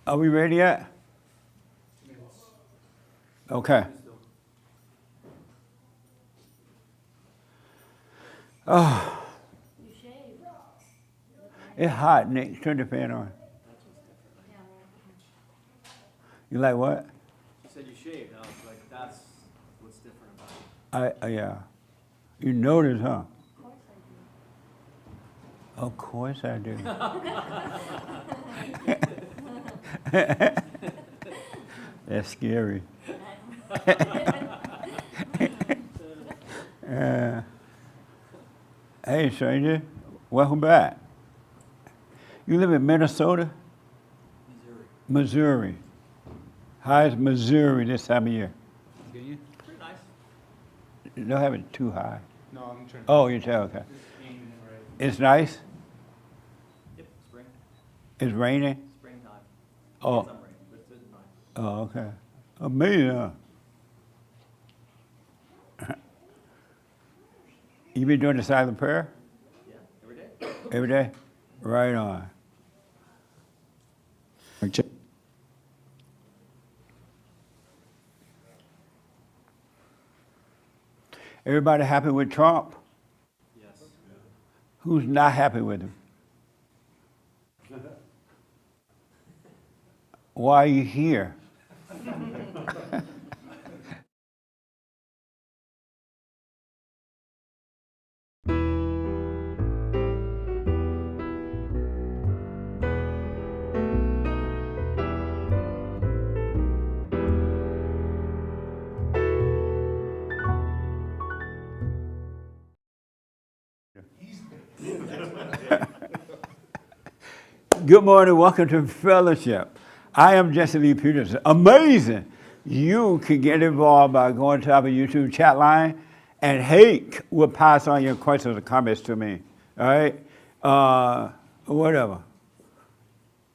Are we ready yet? Okay. Oh, it's hot, Nick. Turn the fan on. You like what? You said you shaved. I was like, that's what's different about it. Yeah. You notice, huh? Of course I do. That's scary. Hey, stranger. Welcome back. You live in Minnesota? Missouri. How is Missouri this time of year? Pretty nice. You don't have it too high. No, I'm trying. Oh, you tell, okay. Just aiming it right. It's nice? Yep, spring. It's raining? Springtime. Oh. Some rain, but it's nice. Oh, okay. Amazing, huh? You been doing the silent prayer? Yeah, every day. Every day? Right on. Everybody happy with Trump? Yes. Who's not happy with him? Why are you here? Good morning, welcome to Fellowship. I am Jesse Lee Peterson. Amazing! You can get involved by going to our YouTube chat line, and Hake will pass on your questions or comments to me. All right? Whatever.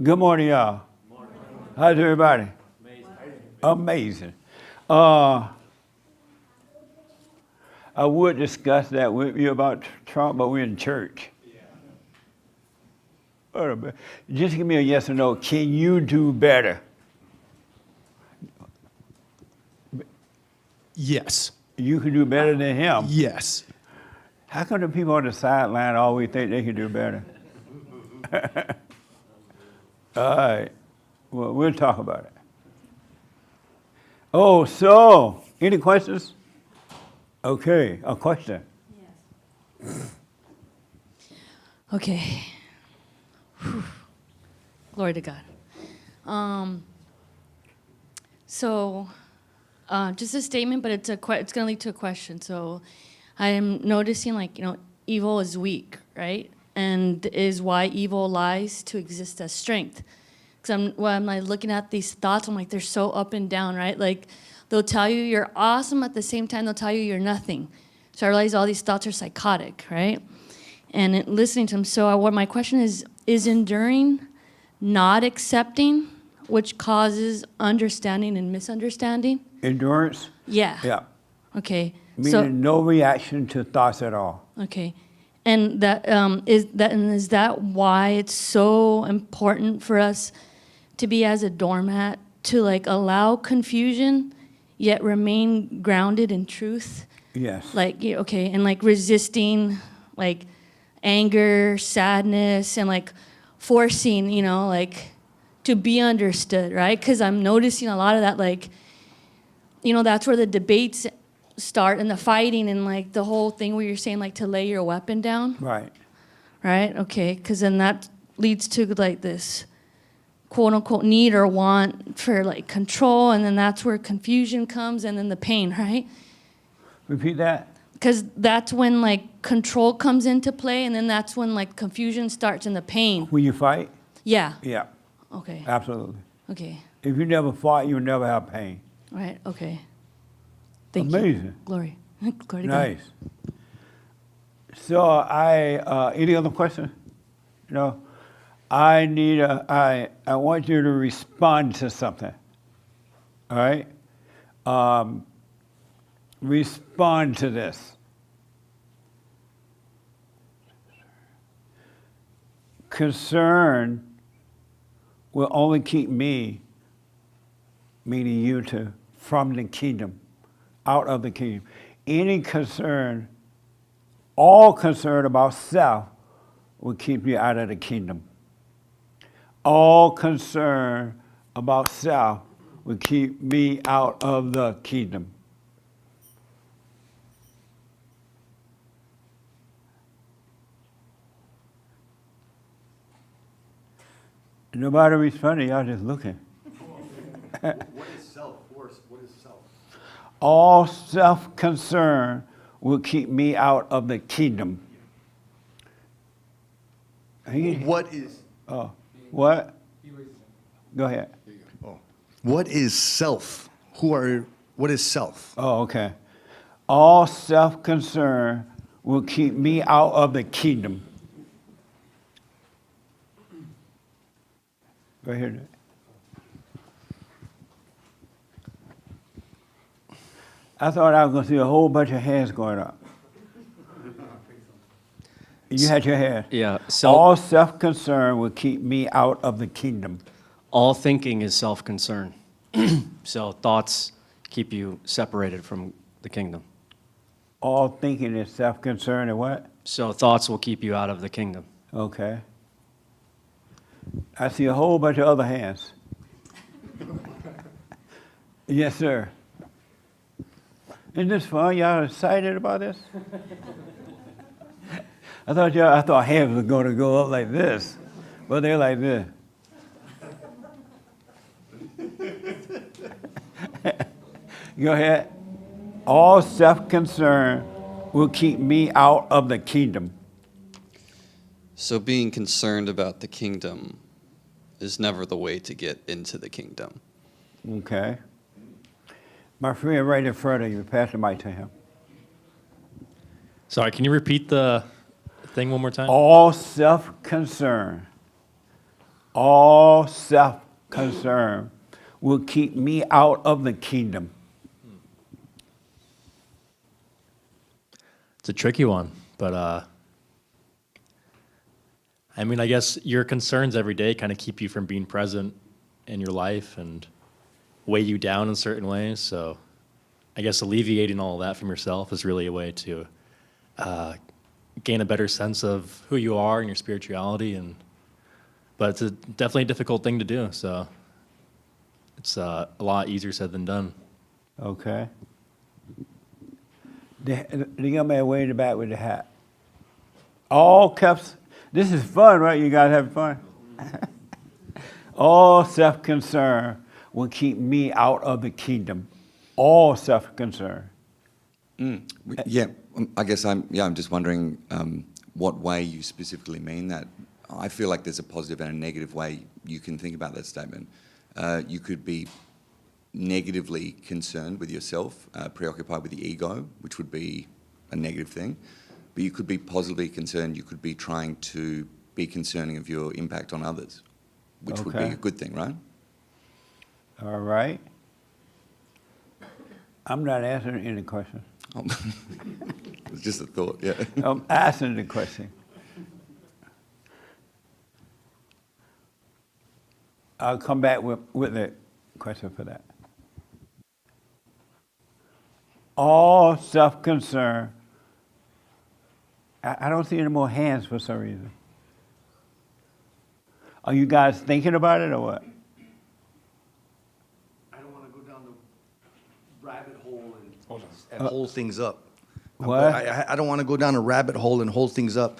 Good morning, y'all. Morning. How's everybody? Amazing. Amazing. I would discuss that with you about Trump, but we're in church. Just give me a yes or no. Can you do better? Yes. You can do better than him. Yes. How come the people on the sideline always think they can do better? All right. Well, we'll talk about it. Oh, so, any questions? Okay, a question. Yes. Okay. Whew. Glory to God. Just a statement, but it's going to lead to a question. So I am noticing, evil is weak, right? And is why evil lies to exist as strength. Because when I'm looking at these thoughts, I'm like, they're so up and down, right? Like, they'll tell you you're awesome, at the same time, they'll tell you you're nothing. So I realize all these thoughts are psychotic, right? And listening to them. So what my question is enduring not accepting, which causes understanding and misunderstanding? Endurance? Yeah. Yeah. Okay. Meaning no reaction to thoughts at all. Okay. And is that why it's so important for us to be as a doormat, to allow confusion, yet remain grounded in truth? Yes. And resisting anger, sadness, and forcing, to be understood, right? Because I'm noticing a lot of that, that's where the debates start and the fighting and the whole thing where you're saying to lay your weapon down. Right. Right? Okay, because then that leads to this quote unquote need or want for control, and then that's where confusion comes, and then the pain, right? Repeat that. Because that's when control comes into play, and then that's when confusion starts and the pain. When you fight? Yeah. Yeah. Okay. Absolutely. Okay. If you never fought, you'll never have pain. Right. Okay. Thank you. Amazing. Glory. Glory to God. Nice. So any other questions? No. I want you to respond to something. All right? Respond to this. Concern will only keep me, meaning you two, from the kingdom, out of the kingdom. Any concern, all concern about self will keep you out of the kingdom. All concern about self will keep me out of the kingdom. Nobody responded, y'all just looking. What is self? What is self? All self-concern will keep me out of the kingdom. What is? Oh, what? Go ahead. Oh, what is self? What is self? Oh, okay. All self-concern will keep me out of the kingdom. Go ahead. I thought I was going to see a whole bunch of hands going up. You had your hand. Yeah. All self-concern will keep me out of the kingdom. All thinking is self-concern. So thoughts keep you separated from the kingdom. All thinking is self-concern and what? So thoughts will keep you out of the kingdom. Okay. I see a whole bunch of other hands. Yes, sir. Isn't this fun? Y'all excited about this? I thought hands were going to go up like this, but they're like this. Go ahead. All self-concern will keep me out of the kingdom. So being concerned about the kingdom is never the way to get into the kingdom. Okay. My friend right in front of you, pass the mic to him. Sorry, can you repeat the thing one more time? All self-concern will keep me out of the kingdom. It's a tricky one, but I mean, I guess your concerns every day kind of keep you from being present in your life and weigh you down in certain ways. So I guess alleviating all of that from yourself is really a way to gain a better sense of who you are and your spirituality. But it's definitely a difficult thing to do. So it's a lot easier said than done. Okay. The young man way in the back with the hat. All cups. This is fun, right? You guys have fun. All self-concern will keep me out of the kingdom. All self-concern. Yeah, I guess I'm just wondering what way you specifically mean that. I feel like there's a positive and a negative way you can think about that statement. You could be negatively concerned with yourself, preoccupied with the ego, which would be a negative thing. But you could be positively concerned. You could be trying to be concerning of your impact on others, which would be Okay. a good thing, right? All right. I'm not answering any questions. It's just a thought, yeah. I'm asking the question. I'll come back with the question for that. All self-concern. I don't see any more hands for some reason. Are you guys thinking about it or what? I don't want to go down the rabbit hole and hold things up. What? I don't want to go down a rabbit hole and hold things up.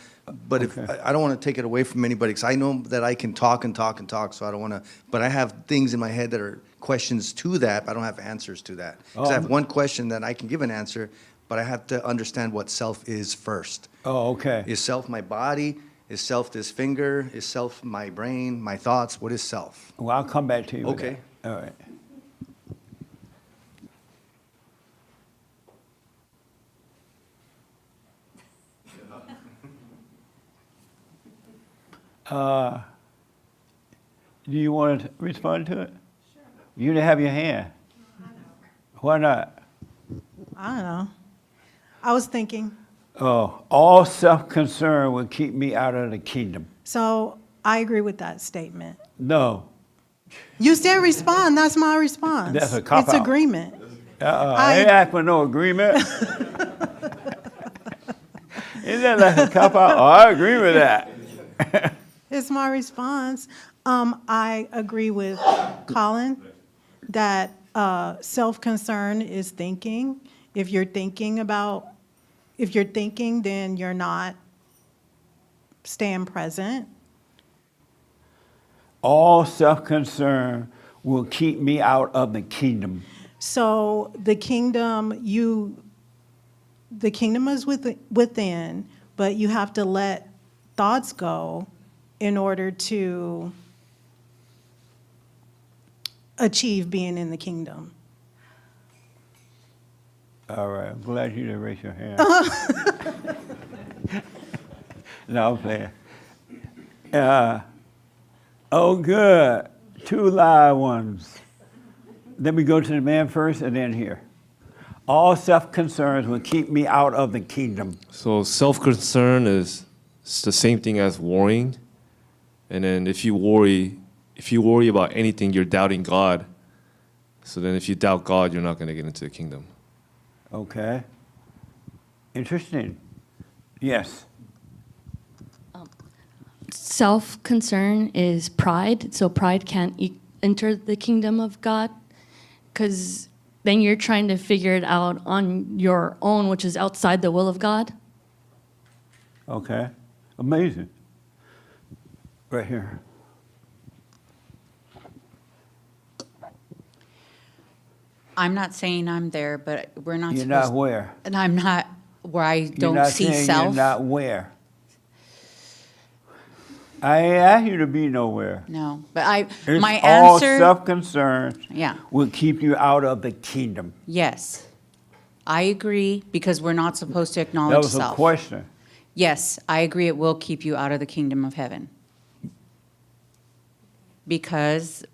But if Okay. I don't want to take it away from anybody, because I know that I can talk and talk and talk. So I don't want to. But I have things in my head that are questions to that. But I don't have answers to that. Because I have one question that I can give an answer, but I have to understand what self is first. Oh, okay. Is self my body? Is self this finger? Is self my brain, my thoughts? What is self? Well, I'll come back to you. with Okay. that. All right. Do you want to respond to it? Sure. You didn't have your hand. Why not? I don't know. I was thinking, Oh, all self-concern will keep me out of the kingdom. so I agree with that statement. No, You said respond. That's my response. That's a cop-out. It's agreement. I ain't ask for no agreement. Isn't that like a cop-out? Oh, I agree with that. It's my response. I agree with Colin that self-concern is thinking. If you're thinking, then you're not staying present. All self-concern will keep me out of the kingdom. So the kingdom is within, but you have to let thoughts go in order to achieve being in the kingdom. All right, I'm glad you didn't raise your hand. No, I'm playing. Oh, good. 2 live ones. Let me go to the man first and then here. All self-concerns will keep me out of the kingdom. So self-concern is it's the same thing as worrying. And then if you worry about anything, you're doubting God. So then if you doubt God, you're not going to get into the kingdom. Okay. Interesting. Yes. Self-concern is pride, so pride can't enter the kingdom of God, because then you're trying to figure it out on your own, which is outside the will of God. Okay. Amazing. Right here. I'm not saying I'm there, but we're not You're supposed. not where? And I'm not where I You're don't not see saying self. You're not where? I ain't asked you to be nowhere. No, but It's my all answer. self-concern Yeah. will keep you out of the kingdom. Yes, I agree, because we're not supposed to That acknowledge was a self. question. Yes, I agree. It will keep you out of the kingdom of heaven, because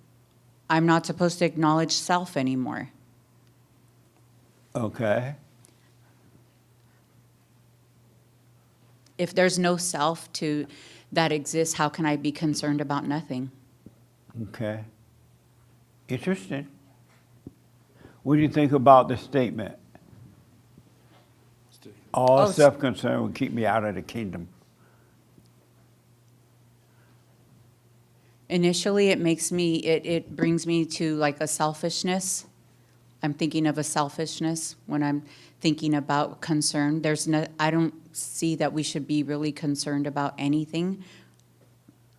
I'm not supposed to acknowledge self anymore. Okay. If there's no self that exists, how can I be concerned about nothing? Okay. Interesting. What do you think about the statement? All Oh, self-concern will keep me out of the kingdom. Initially, it brings me to like a selfishness. I'm thinking of a selfishness when I'm thinking about concern. I don't see that we should be really concerned about anything.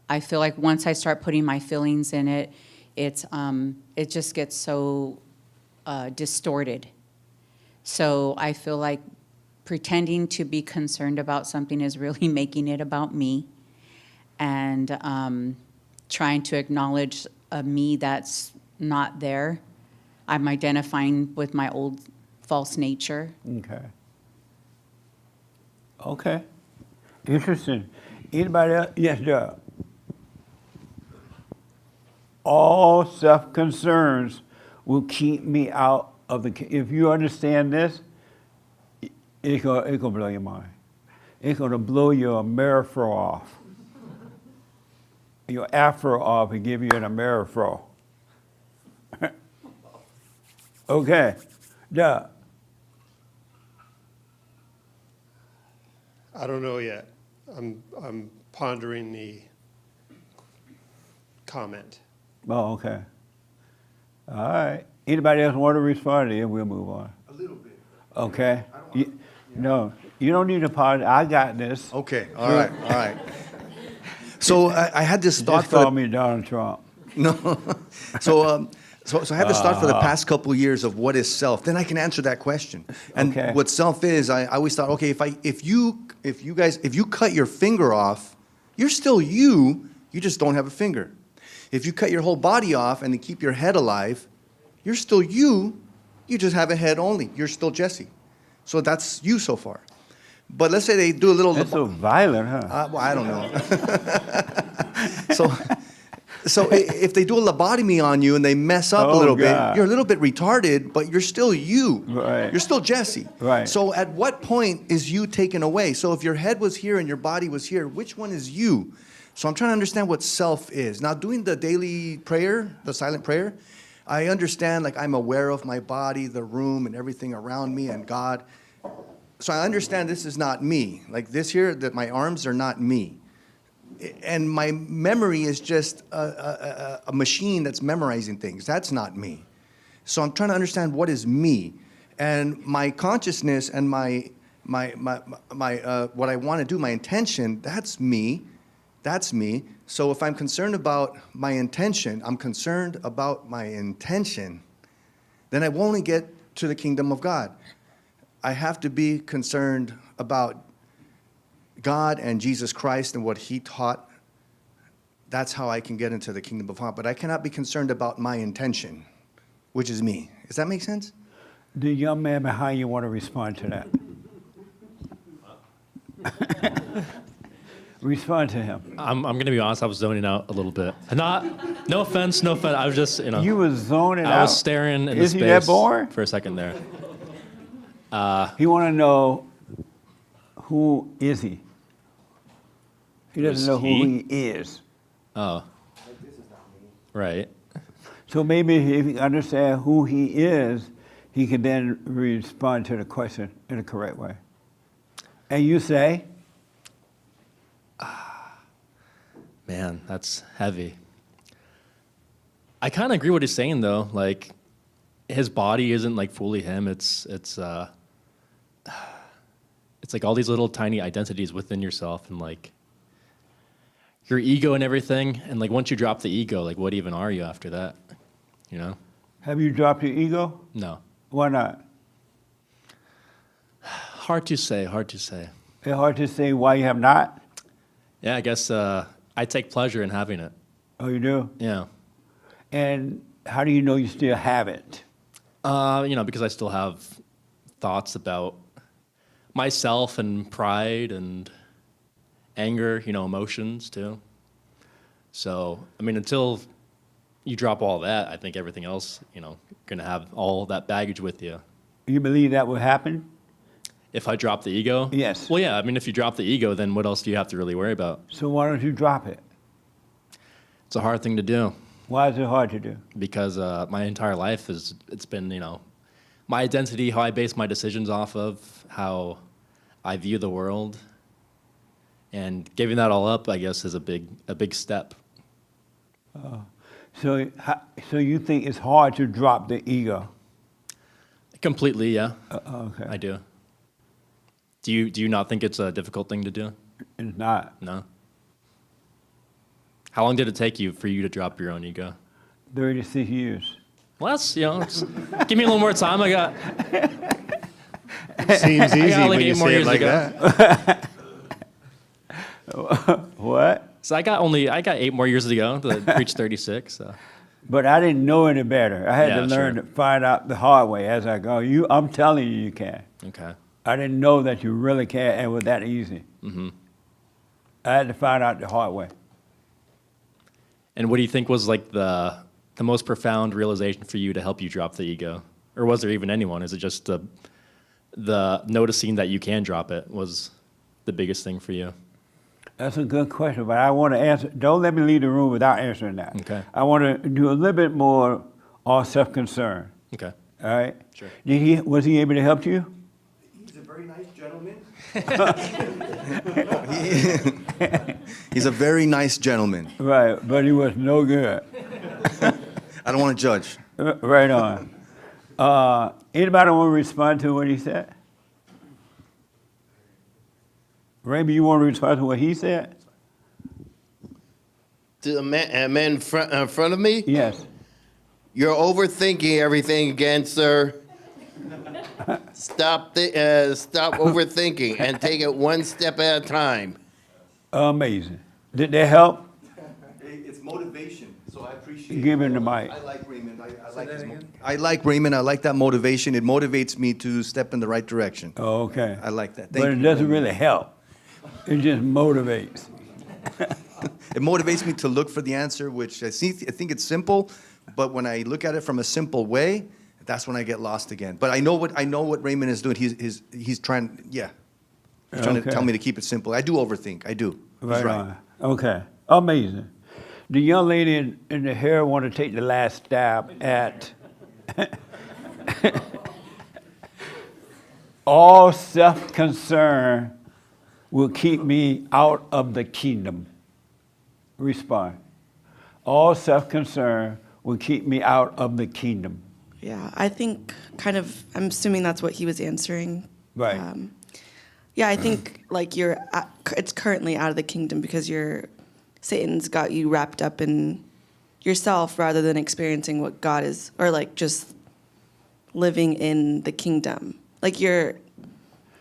I feel like once I start putting my feelings in it, it just gets so distorted. So I feel like pretending to be concerned about something is really making it about me, and trying to acknowledge a me that's not there. I'm identifying with my old false nature. Okay. Okay. Interesting. Anybody else? Yes, Doug. All self-concerns will keep me out of the. If you understand this, it's gonna blow your mind. It's gonna blow your Amerifro off, your afro off, and give you an Amerifro. Okay, Doug. I don't know yet. I'm pondering the comment. Oh, okay. All right. Anybody else want to respond to it? We'll move on. A little bit. Okay. No, you don't need to apologize. I got this. Okay, all right. So I had this thought Just call me Donald Trump. No. So I had this thought for the past couple of years of what is self. Then I can answer that question. And Okay. what self is, I always thought, okay, if you cut your finger off, you're still you. You just don't have a finger. If you cut your whole body off and then keep your head alive, you're still you. You just have a head only. You're still Jesse. So that's you so far. But let's say they do a little. That's so violent, huh? Well, I don't know. So if they do a lobotomy on you and they mess up a Oh, little God. bit, you're a little bit retarded, but you're still you. Right. You're still Jesse. Right. So at what point is you taken away? So if your head was here and your body was here, which one is you? So I'm trying to understand what self is. Now, doing the daily prayer, the silent prayer, I understand, like, I'm aware of my body, the room, and everything around me, and God. So I understand this is not me. Like this here, that my arms are not me. And my memory is just a machine that's memorizing things. That's not me. So I'm trying to understand what is me. And my consciousness and my what I want to do, my intention, that's me. That's me. So if I'm concerned about my intention, I'm concerned about my intention, then I won't get to the kingdom of God. I have to be concerned about God and Jesus Christ and what he taught. That's how I can get into the kingdom of God. But I cannot be concerned about my intention, which is me. Does that make sense? The young man behind you want to respond to that. Respond to him. I'm going to be honest, I was zoning out a little bit. No offense. I was just, You was zoning out. I was staring in the Is he space that boring? for a second there. He want to know, who is he? He doesn't know who he is. Oh. Right. So maybe if he understand who he is, he can then respond to the question in the correct way. And you say? Man, that's heavy. I kind of agree what he's saying though. Like, his body isn't like fully him. It's like all these little tiny identities within yourself, and like your ego and everything. And like once you drop the ego, like what even are you after that? You know? Have you dropped your ego? No. Why not? Hard to say. It's hard to say why you have not? Yeah, I guess I take pleasure in having it. Oh, you do? Yeah. And how do you know you still have it? Because I still have thoughts about myself and pride and anger, emotions too. So, until you drop all that, I think everything else, going to have all that baggage with you. You believe that will happen? If I drop the ego? Yes. Well, yeah, if you drop the ego, then what else do you have to really worry about? So why don't you drop it? It's a hard thing to do. Why is it hard to do? Because my entire life it's been, my identity, how I base my decisions off of, how I view the world. And giving that all up, I guess, is a big step. So you think it's hard to drop the ego? Completely, yeah. Okay. I do. Do you not think it's a difficult thing to do? It's not. No. How long did it take you for you to drop your own ego? 36 years. Well, that's, give me a little more time. I got. Seems easy like when 8 you more say it years like ago. that. What? So I got 8 more years to go to reach 36. So. But I didn't know any better. I had Yeah, to learn sure. to find out the hard way as I go. I'm telling you, you can. Okay. I didn't know that you really can, and it was that easy. Mm-hmm. I had to find out the hard way. And what do you think was like the most profound realization for you to help you drop the ego? Or was there even anyone? Is it just the noticing that you can drop it was the biggest thing for you? That's a good question, but I want to answer. Don't let me leave the room without answering that. Okay. I want to do a little bit more on self-concern. Okay. All right? Sure. Was he able to help you? He's a very nice gentleman. He's a very nice gentleman. Right, but he was no good. I don't want to judge. Right on. Anybody want to respond to what he said? Raymond, you want to respond to what he said? To the man in front of me? Yes. You're overthinking everything again, sir. Stop overthinking and take it one step at a time. Amazing. Did that help? It's motivation, so I appreciate Give him the mic. I like Raymond. I like Raymond. I like that motivation. It motivates me to step in the right direction. Oh, okay. I like that. But Thank it you, doesn't Raymond. really help. It just motivates. It motivates me to look for the answer, which I think it's simple, but when I look at it from a simple way, that's when I get lost again. But I know what Raymond is doing. He's trying. Yeah, he's trying to Okay. tell me to keep it simple. I do overthink. I do. He's Right on. Okay. Amazing. The young lady in the hair want to take the last stab at all self-concern will keep me out of the kingdom. Respond. All self-concern will keep me out of the kingdom. Yeah, I think I'm assuming that's what he was answering. Right. Yeah, I think like it's currently out of the kingdom because Satan's got you wrapped up in yourself rather than experiencing what God is, or like just living in the kingdom. Like the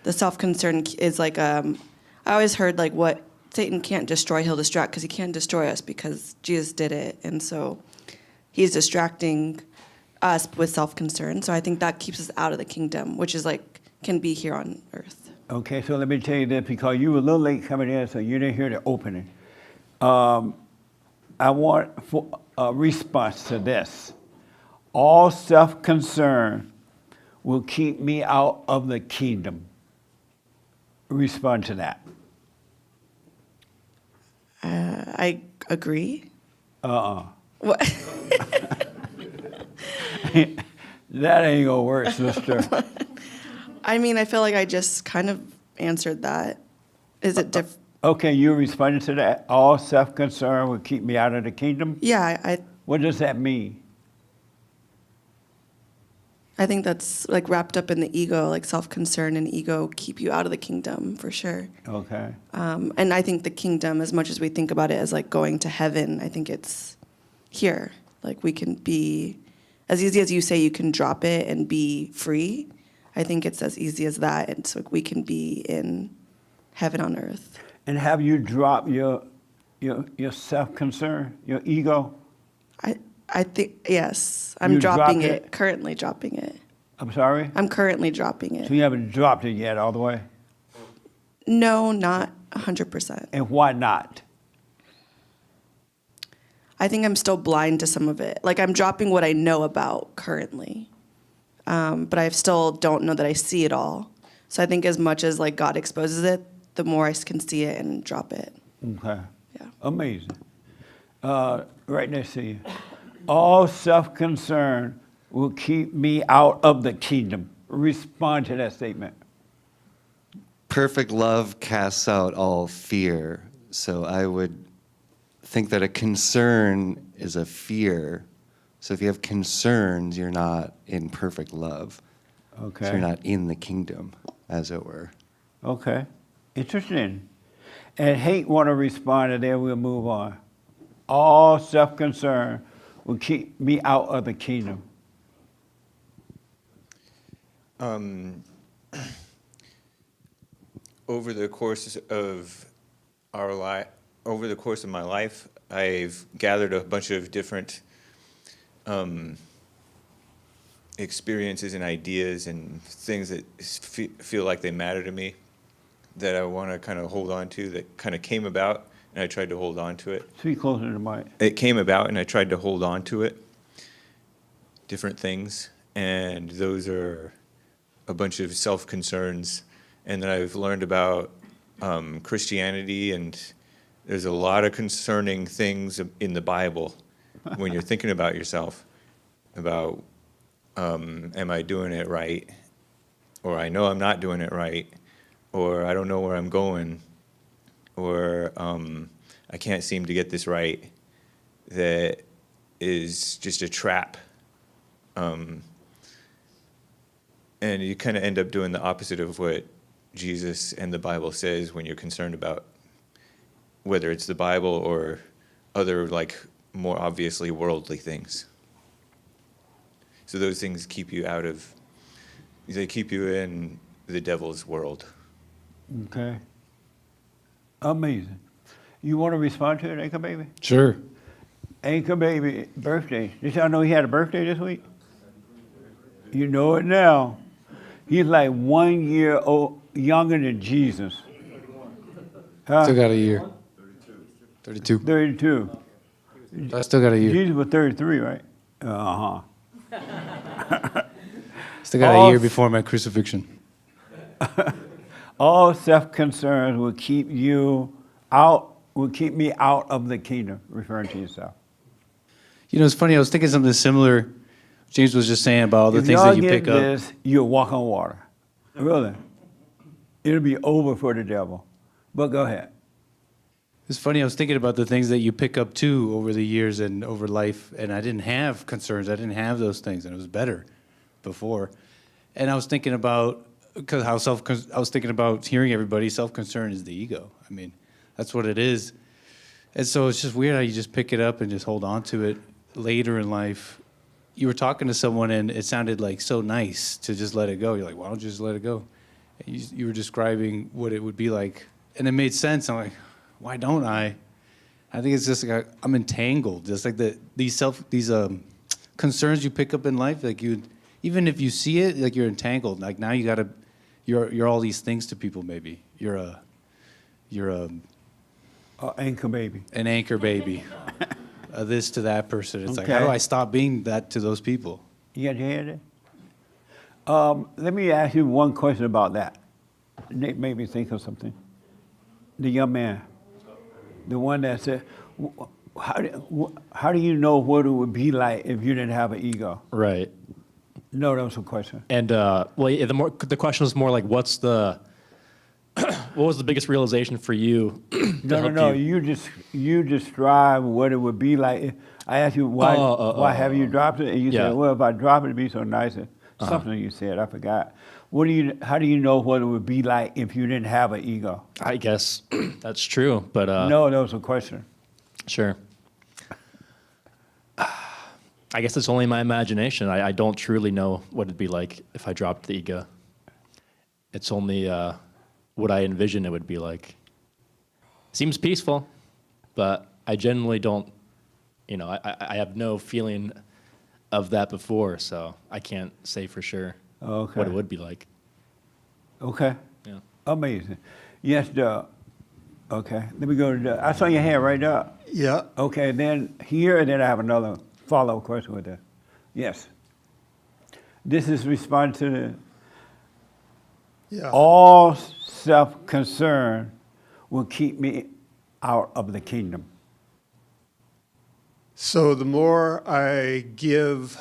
self-concern is like, I always heard like what Satan can't destroy, he'll distract, because he can't destroy us because Jesus did it. And so he's distracting us with self-concern. So I think that keeps us out of the kingdom, which is like, can be here on earth. Okay, so let me tell you this, because you were a little late coming in, so you didn't hear the opening. I want a response to this. All self-concern will keep me out of the kingdom. Respond to that. I agree. Uh-uh. What? That ain't gonna work, sister. I mean, I feel like I just kind of answered that. Is it different? Okay, you responded to that. All self-concern will keep me out of the kingdom? Yeah, What does that mean? I think that's like wrapped up in the ego, like self-concern and ego keep you out of the kingdom for sure. Okay. And I think the kingdom, as much as we think about it as like going to heaven, I think it's here. Like we can be, as easy as you say you can drop it and be free, I think it's as easy as that. And so we can be in heaven on earth. And have you dropped your self-concern, your ego? I think, yes. I'm You dropping dropped it, currently dropping it. I'm sorry? I'm currently dropping it. So you haven't dropped it yet all the way? No, not 100%. And why not? I think I'm still blind to some of it. Like I'm dropping what I know about currently. But I still don't know that I see it all. So I think as much as like God exposes it, the more I can see it and drop it. Okay. Yeah. Amazing. Right next to you. All self-concern will keep me out of the kingdom. Respond to that statement. Perfect love casts out all fear. So I would think that a concern is a fear. So if you have concerns, you're not in perfect love. Okay. So you're not in the kingdom, as it were. Okay. Interesting. And hate want to respond, and then we'll move on. All self-concern will keep me out of the kingdom. Over the course of over the course of my life, I've gathered a bunch of different experiences and ideas and things that feel like they matter to me, that I want to kind of hold on to, that kind of came about, and I tried to hold on to it. Speak closer to the mic. It came about, and I tried to hold on to it, different things, and those are a bunch of self-concerns. And then I've learned about Christianity, and there's a lot of concerning things in the Bible when you're thinking about yourself, about am I doing it right, or I know I'm not doing it right, or I don't know where I'm going, or I can't seem to get this right, that is just a trap. And you kind of end up doing the opposite of what Jesus and the Bible says when you're concerned about whether it's the Bible or other, like, more obviously worldly things. So those things keep you out of, they keep you in the devil's world. Okay. Amazing. You want to respond to it, Anchor Baby? Sure. Anchor Baby birthday. Did y'all know he had a birthday this week? You know it now. He's like 1 year old, younger than Jesus. Huh? Still got a year. 32. 32. I still got a year. Jesus was 33, right? Uh-huh. Still got a year before my crucifixion. All self-concerns will keep you out will keep me out of the kingdom, referring to yourself. You know, it's funny. I was thinking something similar. James was just saying about all the If things y'all that you get pick up. this, you'll walk on water. Really. It'll be over for the devil. But go ahead. It's funny, I was thinking about the things that you pick up too over the years and over life, and I didn't have concerns. I didn't have those things, and it was better before. And I was thinking about, I was thinking about hearing everybody, self-concern is the ego. I mean, that's what it is. And so it's just weird how you just pick it up and just hold on to it later in life. You were talking to someone, and it sounded like so nice to just let it go. You're like, why don't you just let it go? And you were describing what it would be like, and it made sense. I'm like, why don't I? I think it's just like I'm entangled. Just like these concerns you pick up in life, like even if you see it, like you're entangled. Like now you're all these things to people. Maybe you're a anchor baby. An anchor baby. This to that person. It's like, how Okay. do I stop being that to those people? You got your head there? Let me ask you one question about that. It made me think of something. The young man, the one that said, how do you know what it would be like if you didn't have an ego? Right. No, that was a question. And the question was more like, what was the biggest realization for you? No. You describe what it would be like. I asked you why have you dropped it, and you said, well, if I drop it, it'd be so nice. Something you said, I forgot. How do you know what it would be like if you didn't have an ego? I guess that's true, but No, that was a question. Sure. I guess it's only my imagination. I don't truly know what it'd be like if I dropped the ego. It's only what I envision it would be like. Seems peaceful, but I generally don't, I have no feeling of that before, so I can't say for sure what it would be like. Okay. Yeah. Amazing. Yes, Doug. Okay, let me go to Doug. I saw your hand right up. Yeah. Okay, then here, and then I have another follow-up question with that. Yes. This is responding to all self-concern will keep me out of the kingdom. So the more I give,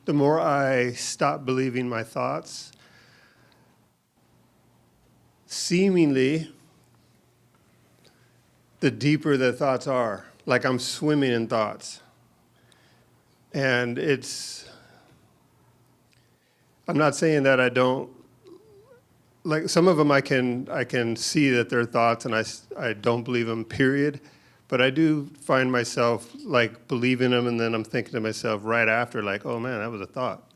the more I stop believing my thoughts. Seemingly, the deeper the thoughts are, like I'm swimming in thoughts. And I'm not saying that I don't, like some of them I can see that they're thoughts and I don't believe them, period. But I do find myself like believing them, and then I'm thinking to myself right after, like, oh man, that was a thought.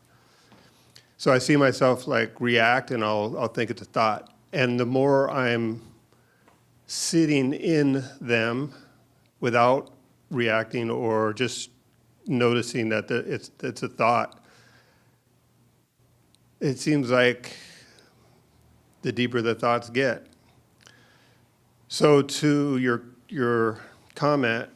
So I see myself like react, and I'll think it's a thought. And the more I'm sitting in them without reacting or just noticing that it's a thought, it seems like the deeper the thoughts get. So to your comment,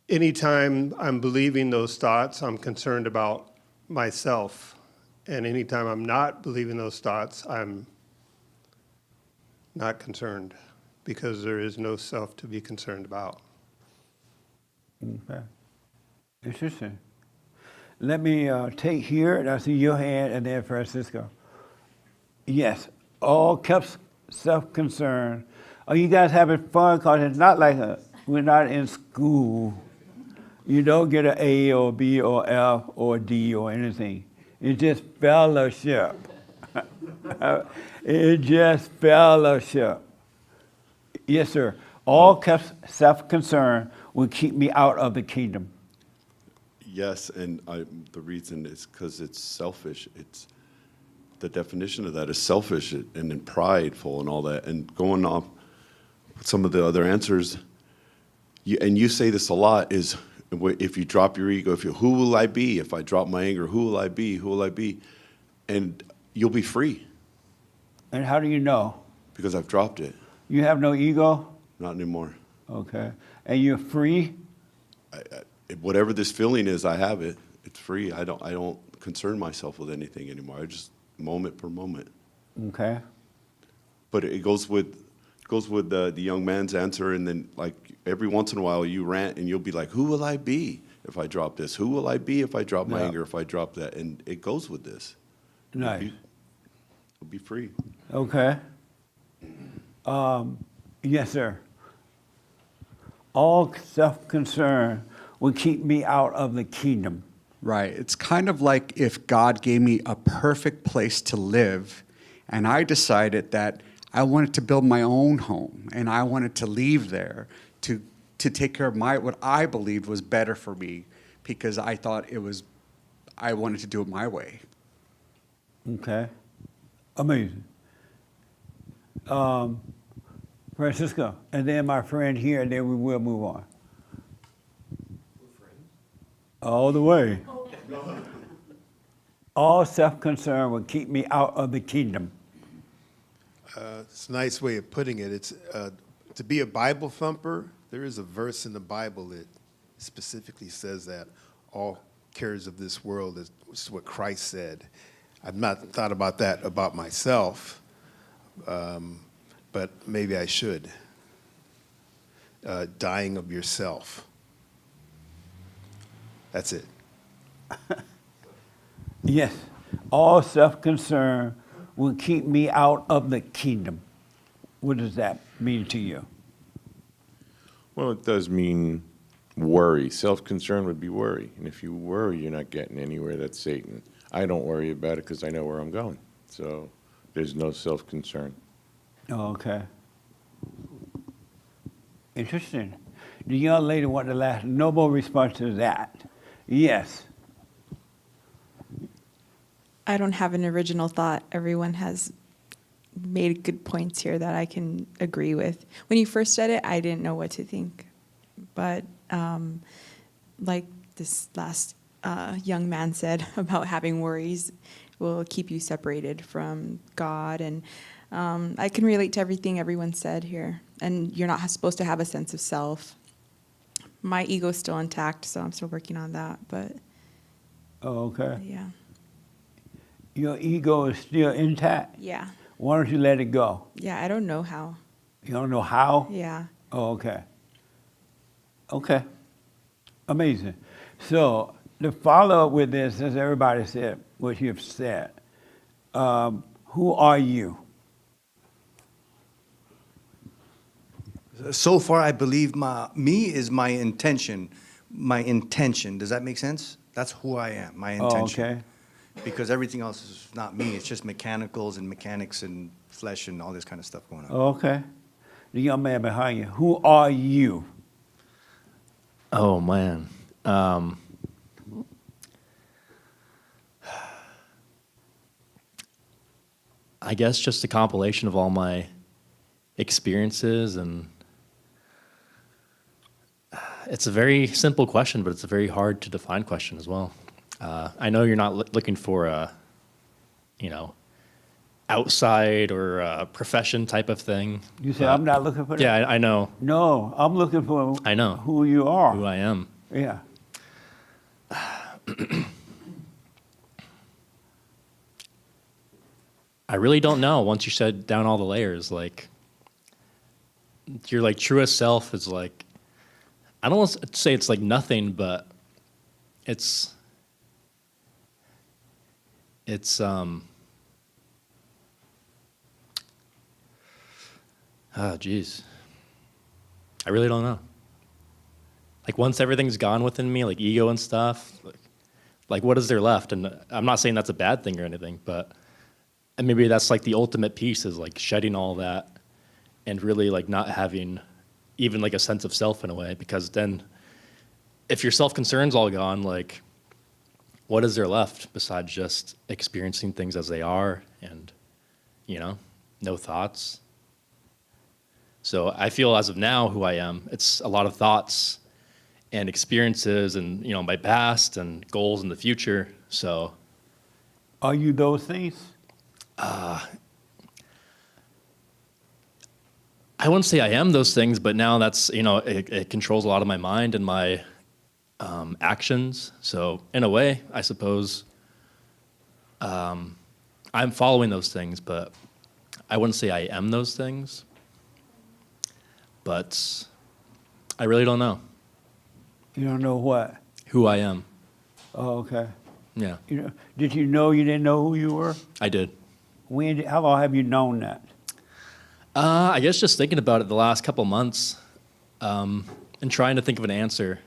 anytime I'm believing those thoughts, I'm concerned about myself. And anytime I'm not believing those thoughts, I'm not concerned, because there is no self to be concerned about. Okay. Interesting. Let me take here, and I see your hand, and then Francisco. Yes, all kept self-concern. Are you guys having fun? Because it's not like we're not in school. You don't get an A or B or F or D or anything. It's just fellowship. It's just fellowship. Yes, sir. All kept self-concern will keep me out of the kingdom. Yes, and the reason is because it's selfish. It's the definition of that is selfish and then prideful and all that. And going off some of the other answers, and you say this a lot, is if you drop your ego, who will I be? If I drop my anger, who will I be? Who will I be? And you'll be free. And how do you know? Because I've dropped it. You have no ego? Not anymore. Okay. And you're free? Whatever this feeling is, I have it. It's free. I don't concern myself with anything anymore. I just moment per moment. Okay. But it goes with goes with the young man's answer, and then like every once in a while you rant and you'll be like, who will I be if I drop this? Who will I be if I drop my Yeah. anger, if I drop that? And it goes with this. Nice. It'll be free. Okay. Yes, sir. All self-concern will keep me out of the kingdom. Right. It's kind of like if God gave me a perfect place to live, and I decided that I wanted to build my own home, and I wanted to leave there to take care of what I believed was better for me, because I thought I wanted to do it my way. Okay. Amazing. Francisco, and then my friend here, and then we will move on. All the way. All self-concern will keep me out of the kingdom. It's a nice way of putting it. It's to be a Bible thumper. There is a verse in the Bible that specifically says that all cares of this world is what Christ said. I've not thought about that about myself, but maybe I should. Dying of yourself. That's it. Yes. All self-concern will keep me out of the kingdom. What does that mean to you? Well, it does mean worry. Self-concern would be worry. And if you worry, you're not getting anywhere. That's Satan. I don't worry about it because I know where I'm going. So there's no self-concern. Oh, okay. Interesting. The young lady wanted the last, no more response to that. Yes. I don't have an original thought. Everyone has made good points here that I can agree with. When you first said it, I didn't know what to think. But like this last young man said about having worries will keep you separated from God. And I can relate to everything everyone said here. And you're not supposed to have a sense of self. My ego's still intact, so I'm still working on that. But Oh, okay. yeah. Your ego is still intact? Yeah. Why don't you let it go? Yeah, I don't know how. You don't know how? Yeah. Oh, okay. Okay. Amazing. So the follow-up with this, as everybody said, what you've said, who are you? So far, I believe me is my intention. My intention. Does that make sense? That's who I am, my intention. Oh, okay. Because everything else is not me. It's just mechanicals and mechanics and flesh and all this kind of stuff going on. Okay. The young man behind you, who are you? Oh, man. I guess just a compilation of all my experiences, and it's a very simple question, but it's a very hard to define question as well. I know you're not looking for a, outside or a profession type of thing. You say I'm not looking for that? Yeah, I know. No, I'm looking for I know who you are. who I am. Yeah. I really don't know. Once you shed down all the layers, like your truest self is like, I don't want to say it's like nothing, but it's oh geez, I really don't know. Like once everything's gone within me, like ego and stuff, like what is there left? And I'm not saying that's a bad thing or anything, but and maybe that's like the ultimate piece is like shedding all that and really like not having even like a sense of self in a way, because then if your self-concern's all gone, like what is there left besides just experiencing things as they are and, no thoughts? So I feel as of now who I am, it's a lot of thoughts and experiences and, my past and goals in the future. So are you those things? I wouldn't say I am those things, but now that's, it controls a lot of my mind and my actions. So in a way, I suppose I'm following those things, but I wouldn't say I am those things. but I really don't know You don't know what? who I am. Oh, okay. Yeah, Did you know you didn't know who you were? I did. How long have you known that? I guess just thinking about it the last couple months, and trying to think of an answer.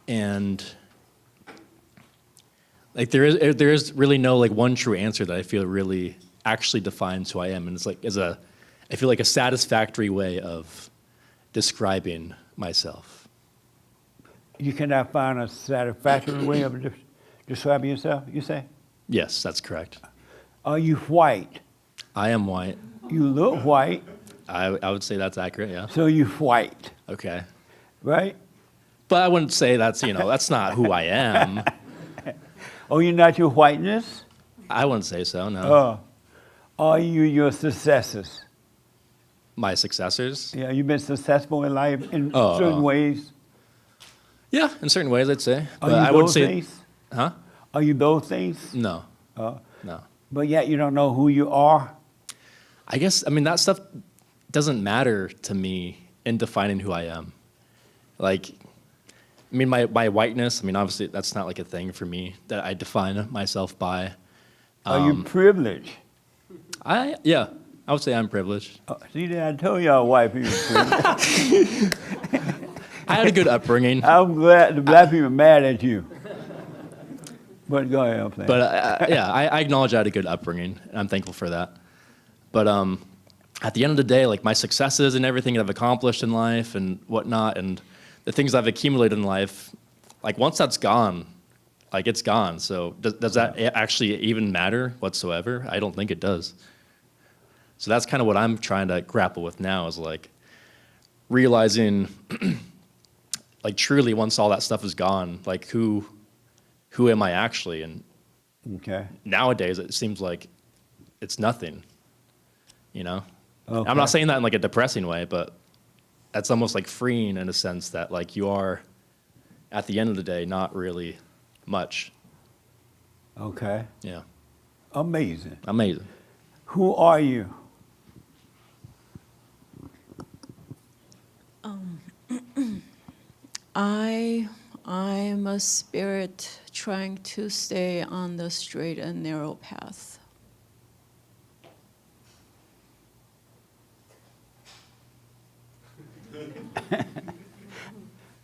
And like there is really no like one true answer that I feel really actually defines who I am, and it's like I feel like a satisfactory way of describing myself. You cannot find a satisfactory way of describing yourself, you say? Yes, that's correct. Are you white? I am white. You look white. I would say that's accurate, yeah. So you're white. Okay. Right? But I wouldn't say that's not who I am. Oh, you're not your whiteness? I wouldn't say so, no. Oh. Are you your successors? My successors? Yeah, you've been successful in life in Oh. certain ways. Yeah, in certain ways, I'd say. Are But you I wouldn't those say. things? Huh? Are you those things? No. No. But yet you don't know who you are? I guess, that stuff doesn't matter to me in defining who I am. Like, my whiteness, obviously that's not like a thing for me that I define myself by. Are you privileged? Yeah, I would say I'm privileged. See, I told y'all white people privileged. I had a good upbringing. I'm glad the black people are mad at you. But go ahead, I'm saying. But yeah, I acknowledge I had a good upbringing, and I'm thankful for that. But at the end of the day, like my successes and everything that I've accomplished in life and whatnot, and the things I've accumulated in life, like once that's gone, like it's gone. So does that actually even matter whatsoever? I don't think it does. So that's kind of what I'm trying to grapple with now, is like realizing, like truly once all that stuff is gone, like who am I actually? And okay. Nowadays it seems like it's nothing, Okay. I'm Okay. not saying that in like a depressing way, but that's almost like freeing in a sense that like you are, at the end of the day, not really much. Okay. Yeah. Amazing. Amazing. Who are you? I'm a spirit trying to stay on the straight and narrow path.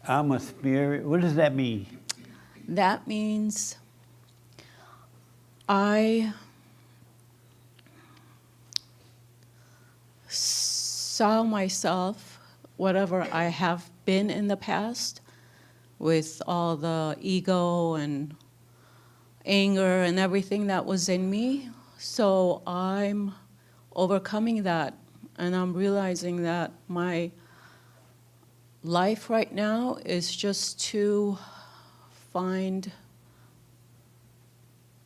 I'm a spirit. What does that mean? That means I saw myself, whatever I have been in the past, with all the ego and anger and everything that was in me. So I'm overcoming that, and I'm realizing that my life right now is just to find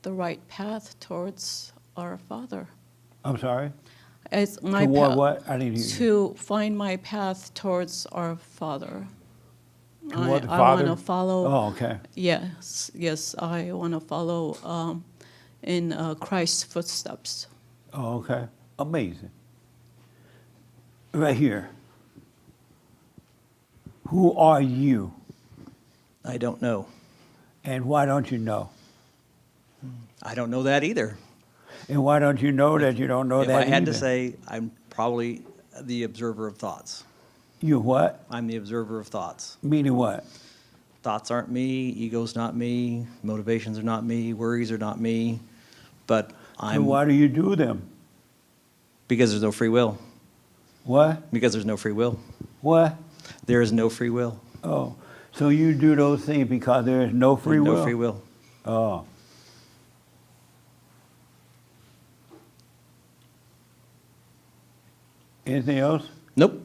the right path towards our Father. I'm sorry? It's my Toward path. what? I didn't hear you. To find my path towards our Father. Toward the I Father? want to follow. Oh, okay. Yes, I want to follow in Christ's footsteps. Oh, okay. Amazing. Right here. Who are you? I don't know. And why don't you know? I don't know that either. And why don't you know that you don't know If that I had either? to say, I'm probably the observer of thoughts. You what? I'm the observer of thoughts. Meaning what? Thoughts aren't me, ego's not me, motivations are not me, worries are not me, but So I'm... why do you do them? Because there's no free will. What? Because there's no free will. What? There is no free will. Oh, so you do those things because there is no free will? No free will. Oh. Anything else? Nope.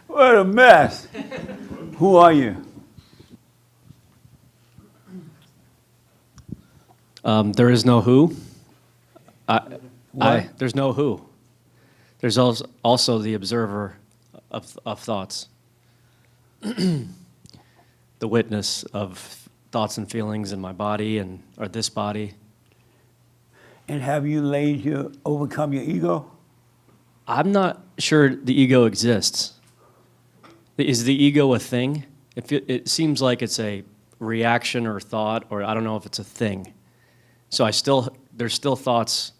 What a mess. Who are you? There is no who. There's no who. There's also the observer of thoughts. The witness of thoughts and feelings in my body or this body. And have you overcome your ego? I'm not sure the ego exists. Is the ego a thing? It seems like it's a reaction or thought, or I don't know if it's a thing. So there's still thoughts,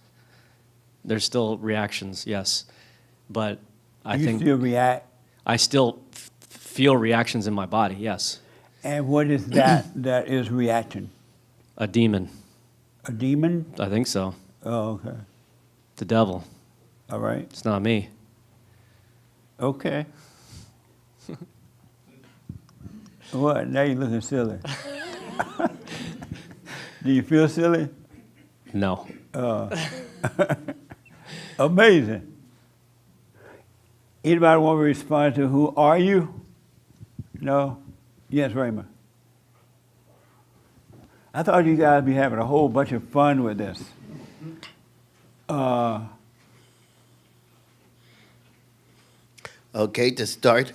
there's still reactions, yes. But I You think still react? I still feel reactions in my body, yes. And what is that that is reacting? A demon. A demon? I think so. Oh, okay. The devil. All right. It's not me. Okay. What? Now you're looking silly. Do you feel silly? No. Amazing. Anybody want to respond to who are you? No? Yes, Raymond. I thought you guys would be having a whole bunch of fun with this. Okay, to start,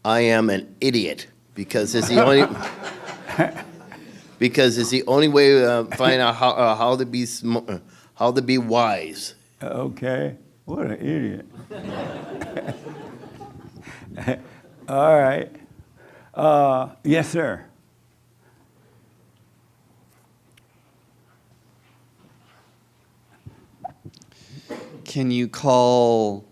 I am an idiot because it's the only because it's the only way to find out how to be wise. Okay. What an idiot. All right. Yes, sir. Can you call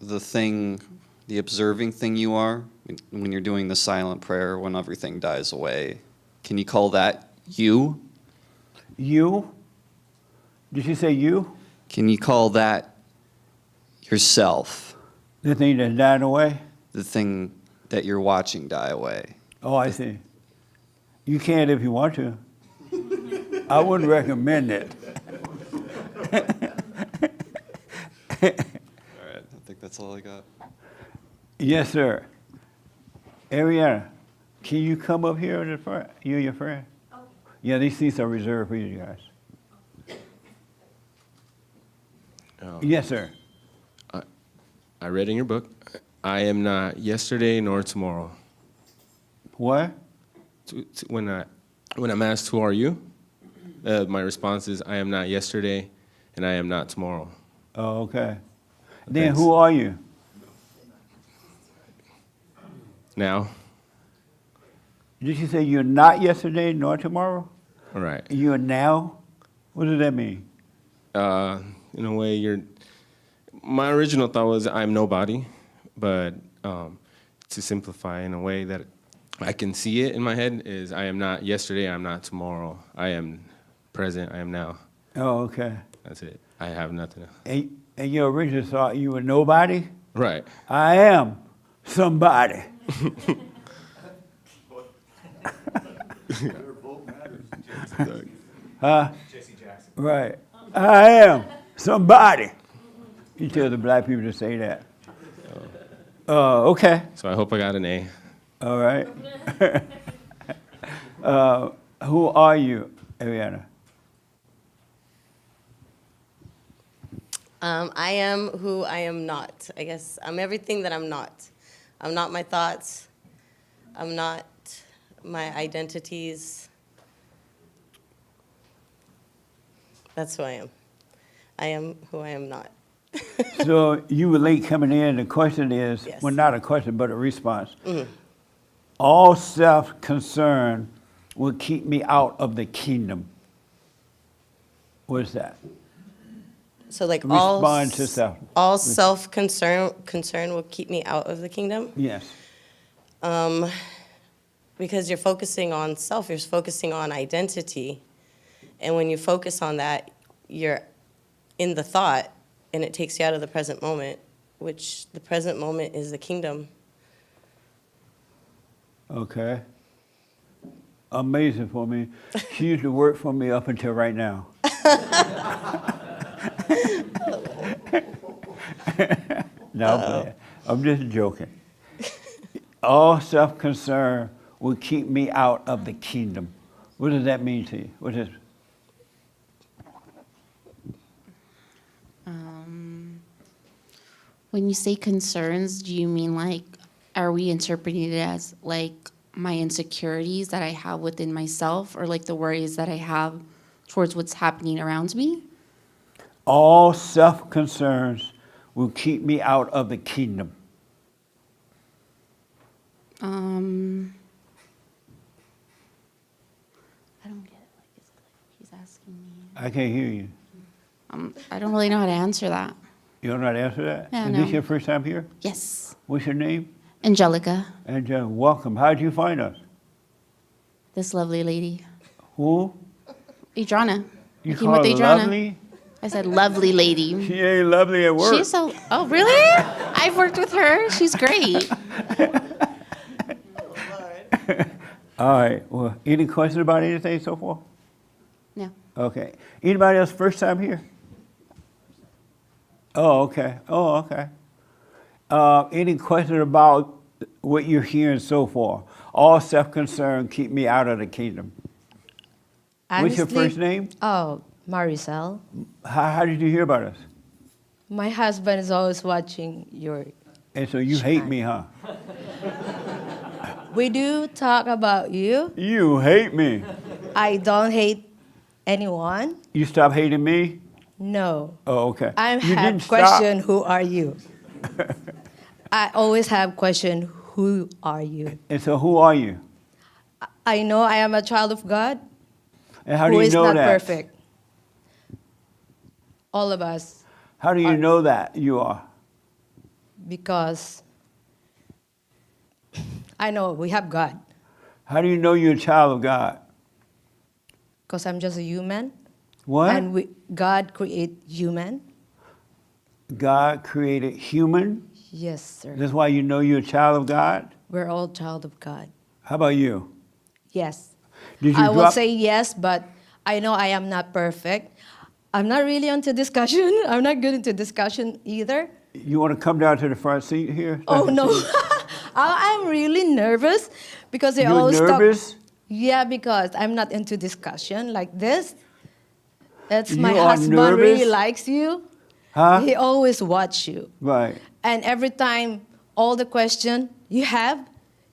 the thing, the observing thing you are, when you're doing the silent prayer, when everything dies away, can you call that you? You? Did you say you? Can you call that yourself? The thing that's dying away? The thing that you're watching die away. Oh, I see. You can if you want to. I wouldn't recommend it. All right, I think that's all I got. Yes, sir. Ariana, can you come up here in the front? You and your friend? Oh. Yeah, these seats are reserved for you guys. Yes, sir. I read in your book, I am not yesterday nor tomorrow. What? When I'm asked, who are you? My response is, I am not yesterday and I am not tomorrow. Oh, okay. Then Thanks. who are you? Now? Did you say you're not yesterday nor tomorrow? All right. You're now? What does that mean? In a way, my original thought was I'm nobody, but to simplify in a way that I can see it in my head is I am not yesterday, I'm not tomorrow. I am present, I am now. Oh, okay. That's it. I have nothing else. And your original thought you were nobody? Right. I am somebody. Huh? Right. I am somebody. You tell the black people to say that. Okay. So I hope I got an A. All right. Who are you, Ariana? I am who I am not. I guess I'm everything that I'm not. I'm not my thoughts. I'm not my identities. That's who I am. I am who I am not. So you were late coming in. The question is, Yes. well, not a question, but a response. Mm-hmm. All self-concern will keep me out of the kingdom. What is that? So like Respond to self. all self-concern will keep me out of the kingdom. Yes. Because you're focusing on self, you're focusing on identity. And when you focus on that, you're in the thought, and it takes you out of the present moment, which the present moment is the kingdom. Okay. Amazing for me. She used to work for me up until right now. No, I'm just joking. All self-concern will keep me out of the kingdom. What does that mean to you? What is? When you say concerns, do you mean like, are we interpreting it as like my insecurities that I have within myself, or like the worries that I have towards what's happening around me? All self-concerns will keep me out of the kingdom. I don't get it. Like, he's asking me. I can't hear you. I don't really know how to answer that. You don't know how to answer that? Yeah, Is no. this your first time here? Yes. What's your name? Angelica, And welcome. How did you find us? this lovely lady. Who? Adriana. You I came call with her Adriana. lovely? I said lovely lady. She ain't lovely at work. She's so, oh, really? I've worked with her. She's great. All right. Well, any questions about anything so far? No. Okay. Anybody else first time here? Oh, okay. Oh, okay. Any question about what you're hearing so far? All self-concern keep me out of the kingdom. What's your Honestly, first name? Oh, Maricel. How did you hear about us? My husband is always watching your. And so you hate me, huh? We do talk about you. You hate me. I don't hate anyone. You stop hating me? No. Oh, okay. I You have didn't stop. question, who are you? I always have question, who are you? And so who are you? I know I am a child of God. And how do who you is know not that? perfect. All of us, How do you know that you are? because I know we have God. How do you know you're a child of God? Because I'm just a human. What? And God create human. God created human. Yes, sir. That's why you know you're a child of God? We're all child of God. How about you? Yes. Did you I will drop- say yes, but I know I am not perfect. I'm not really into discussion. I'm not good into discussion either. You want to come down to the front seat here? Oh, no. I'm really nervous because they You're always nervous? Yeah, because I'm not into discussion like this. That's my You are husband nervous? really likes you. Huh? He always watch you. Right. And every time, all the question you have,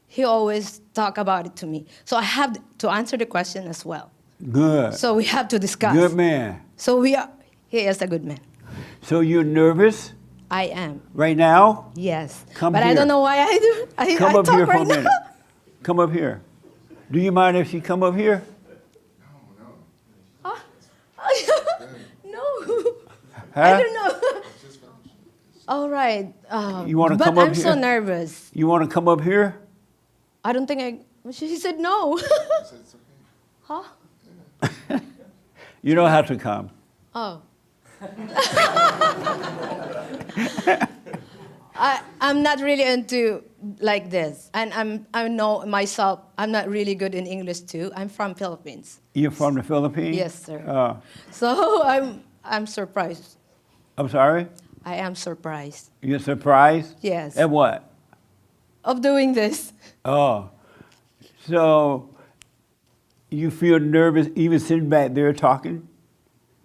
he always talk about it to me. So I have to answer the question as well. Good. So we have to discuss. Good man. So he is a good man. So you're nervous I am. right now? Yes. Come but here. I don't know why I do. I Come up talk here for right a minute. now. Come up here. Do you mind if she come up here? No. Huh? I don't know. All right. You want to but come up I'm here? so nervous. You want to come up here? I don't think She said no. Huh? You don't have to come. Oh. I'm not really into like this, and I know myself. I'm not really good in English too. I'm from Philippines. You're from the Philippines? Yes, sir. So I'm surprised. I'm sorry? I am surprised You're surprised? Yes. At what? of doing this. Oh. So you feel nervous even sitting back there talking?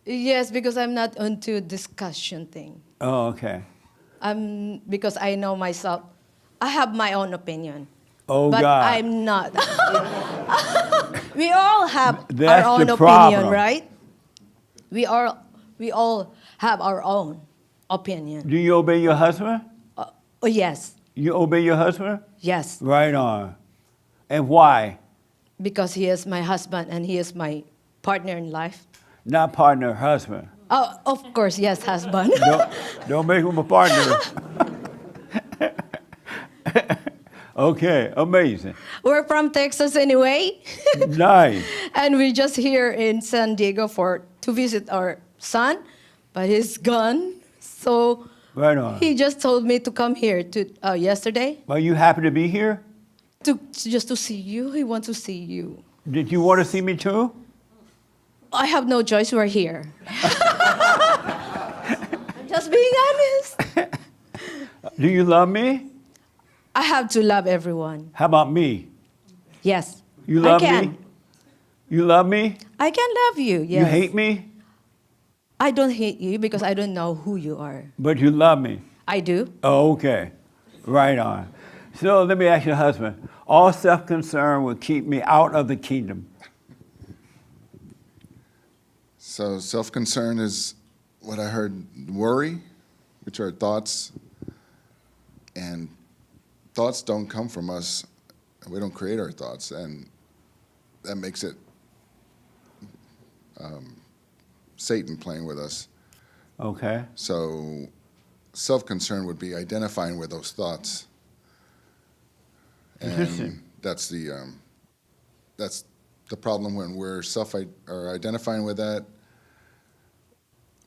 Yes, because I'm not into discussion thing. Oh, okay. Because I know myself. I have my own opinion. Oh, but God. I'm not. We all have That's our own the opinion, problem. right? We all have our own opinion. Do you obey your husband? Oh, yes, You obey your husband? yes. Right on. And why? Because he is my husband and he is my partner in life. Not partner, husband. Oh, of course, yes, husband. Don't make him a partner. Okay, amazing. We're from Texas anyway. Nice. And we're just here in San Diego to visit our son, but he's gone. So Right on. he just told me to come here yesterday Are you happy to be here? just to see you. He wants to see you. Did you want to see me too? I have no choice. We're here. I'm just being honest. Do you love me? I have to love everyone. How about me? Yes. You love I can. me? You love me? I can love you. Yes. You hate me? I don't hate you because I don't know who you are. But you love me. I do. Oh, okay. Right on. So let me ask your husband. All self-concern will keep me out of the kingdom. So self-concern is what I heard, worry, which are thoughts, and thoughts don't come from us. We don't create our thoughts, and that makes it Satan playing with us. Okay. So self-concern would be identifying with those thoughts. Interesting. And that's the problem when we're or identifying with that,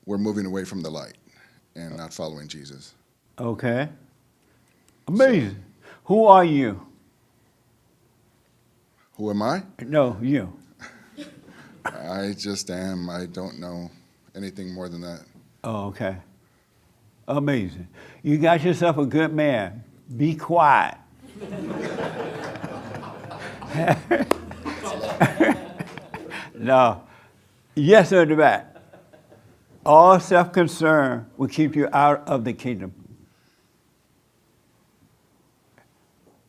we're moving away from the light and not following Jesus. Okay. Amazing. Who are you? Who am I? No, you. I just am. I don't know anything more than that. Oh, okay. Amazing. You got yourself a good man. Be quiet. No. Yes or the back. All self-concern will keep you out of the kingdom.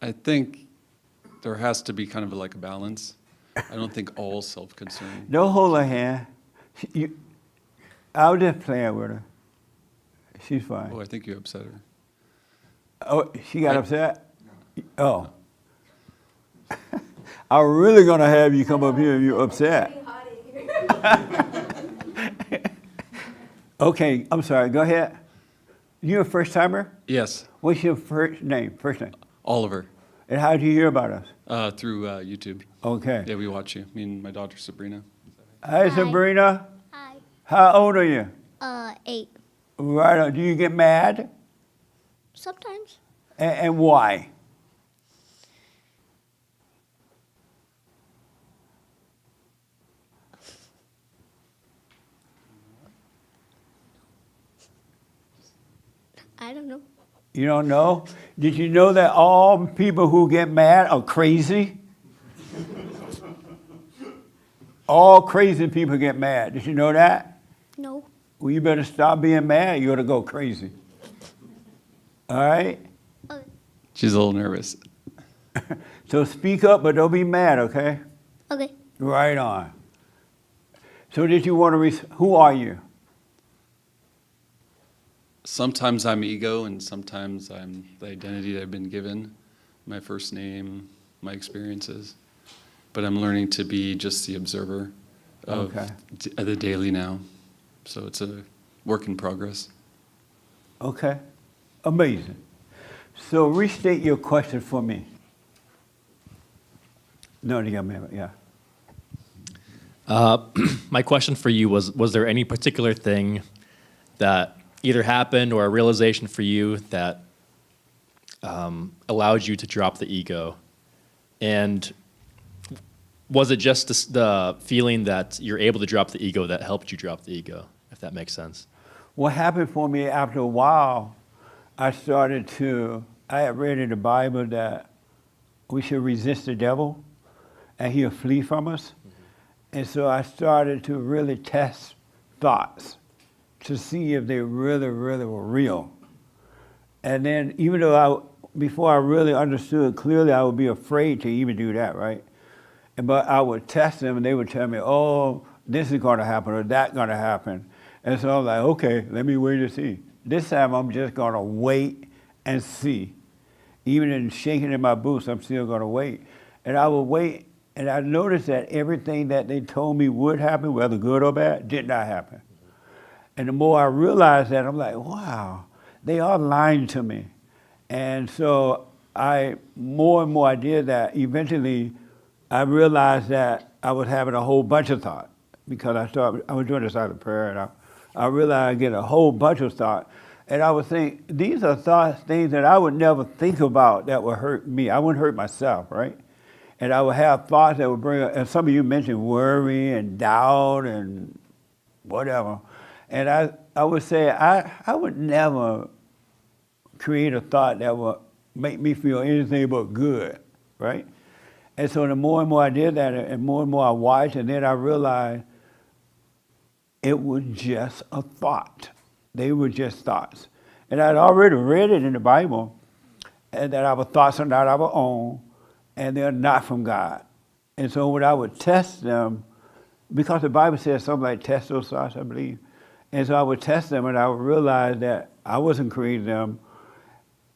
I think there has to be kind of like a balance. I don't think all self-concern. Don't hold her hand. I was just playing with her. She's fine. Oh, I think you upset her. Oh, she got upset? Oh. I'm really going to have you come up here if you're upset. Okay, I'm sorry. Go ahead. You a first-timer? Yes. What's your first name? Oliver. And how did you hear about us? Through YouTube. Okay. Yeah, we watch you. Me and my daughter Sabrina. Hi, Sabrina. Hi. How old are you? 8. Right on. Do you get mad? Sometimes. And why? I don't know. You don't know? Did you know that all people who get mad are crazy? All crazy people get mad. Did you know that? No. Well, you better stop being mad. You're going to go crazy. All right? Okay. She's a little nervous. So speak up, but don't be mad, okay? Okay. Right on. So did you want to, who are you? Sometimes I'm ego, and sometimes I'm the identity that I've been given, my first name, my experiences. But I'm learning to be just the observer of the daily now. So it's a work in progress. Okay. Amazing. So restate your question for me. No, yeah. My question for you was there any particular thing that either happened or a realization for you that allowed you to drop the ego? And was it just the feeling that you're able to drop the ego that helped you drop the ego, if that makes sense? What happened for me after a while, I had read in the Bible that we should resist the devil and he'll flee from us. And so I started to really test thoughts to see if they really, really were real. And then even though before I really understood clearly, I would be afraid to even do that, right? But I would test them and they would tell me, oh, this is gonna happen or that's gonna happen. And so I'm like, okay, let me wait and see. This time I'm just gonna wait and see. Even in shaking in my boots, I'm still gonna wait. And I would wait, and I noticed that everything that they told me would happen, whether good or bad, did not happen. And the more I realized that, I'm like, wow, they are lying to me. And so more and more I did that. Eventually, I realized that I was having a whole bunch of thought because I was doing this silent prayer, and I realized I get a whole bunch of thought. And I would think, these are things that I would never think about that would hurt me. I wouldn't hurt myself, right? And I would have thoughts that would bring up, and some of you mentioned worry and doubt and whatever. And I would say, I would never create a thought that would make me feel anything but good, right? And so the more and more I did that, and more I watched, and then I realized it was just a thought. They were just thoughts. And I'd already read it in the Bible, and that our thoughts are not our own, and they're not from God. And so when I would test them, because the Bible says something like test those thoughts, I believe, And so I would test them, and I would realize that I wasn't creating them.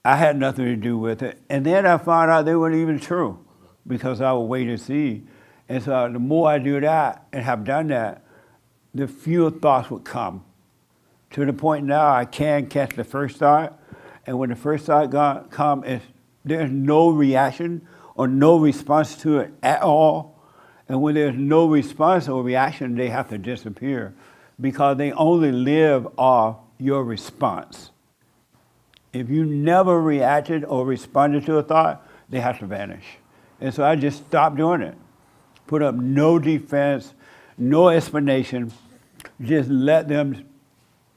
I had nothing to do with it. And then I found out they weren't even true because I would wait and see. And so the more I do that and have done that, the fewer thoughts would come. To the point now I can catch the first thought, and when the first thought comes, there's no reaction or no response to it at all. And when there's no response or reaction, they have to disappear because they only live off your response. If you never reacted or responded to a thought, they have to vanish. And so I just stopped doing it. Put up no defense, no explanation, just let them,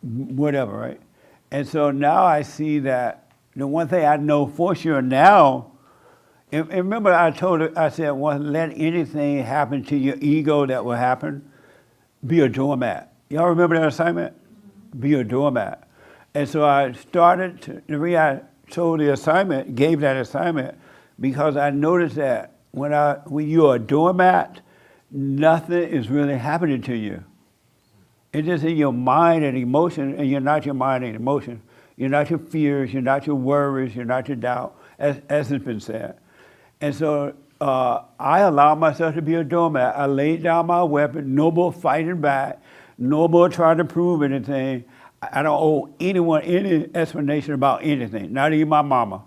whatever, right? And so now I see that the one thing I know for sure now, and remember I said, well, let anything happen to your ego that will happen, be a doormat. Y'all remember that assignment? Be a doormat. And so I started the reason I told the assignment, gave that assignment, because I noticed that when you're a doormat, nothing is really happening to you. It's just in your mind and emotion, and you're not your mind and emotion. You're not your fears, you're not your worries, you're not your doubt, as has been said. And so I allowed myself to be a doormat. I laid down my weapon, no more fighting back, no more trying to prove anything. I don't owe anyone any explanation about anything, not even my mama.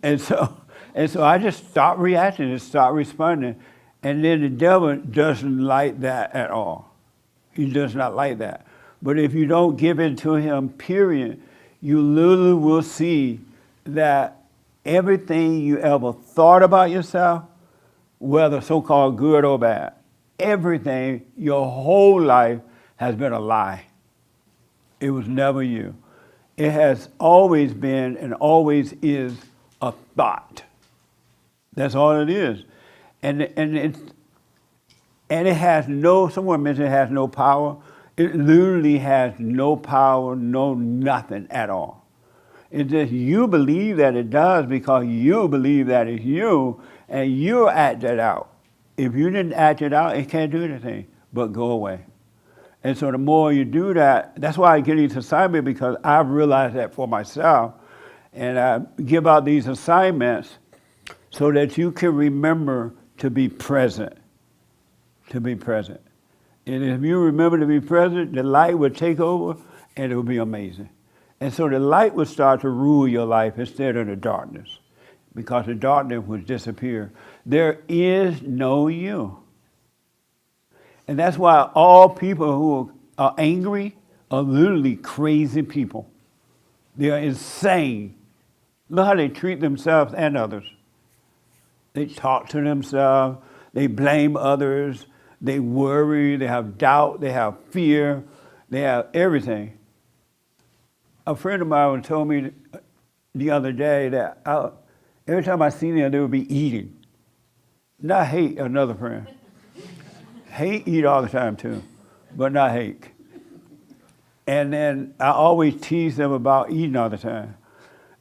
And so I just stopped reacting and stopped responding. And then the devil doesn't like that at all. He does not like that. But if you don't give in to him, period, you literally will see that everything you ever thought about yourself, whether so-called good or bad, everything, your whole life has been a lie. It was never you. It has always been and always is a thought. That's all it is. And it has no, someone mentioned it has no power. It literally has no power, no nothing at all. It's just you believe that it does because you believe that it's you, and you act it out. If you didn't act it out, it can't do anything but go away. And so the more you do that, that's why I get these assignments, because I've realized that for myself. And I give out these assignments so that you can remember to be present. To be present. And if you remember to be present, the light will take over and it will be amazing. And so the light will start to rule your life instead of the darkness, because the darkness will disappear. There is no you. And that's why all people who are angry are literally crazy people. They are insane. Look how they treat themselves and others. They talk to themselves, they blame others, they worry, they have doubt, they have fear, they have everything. A friend of mine told me the other day that every time I see them, they would be eating. Not hate, another friend. Hate eat all the time too, but not hate. And then I always tease them about eating all the time.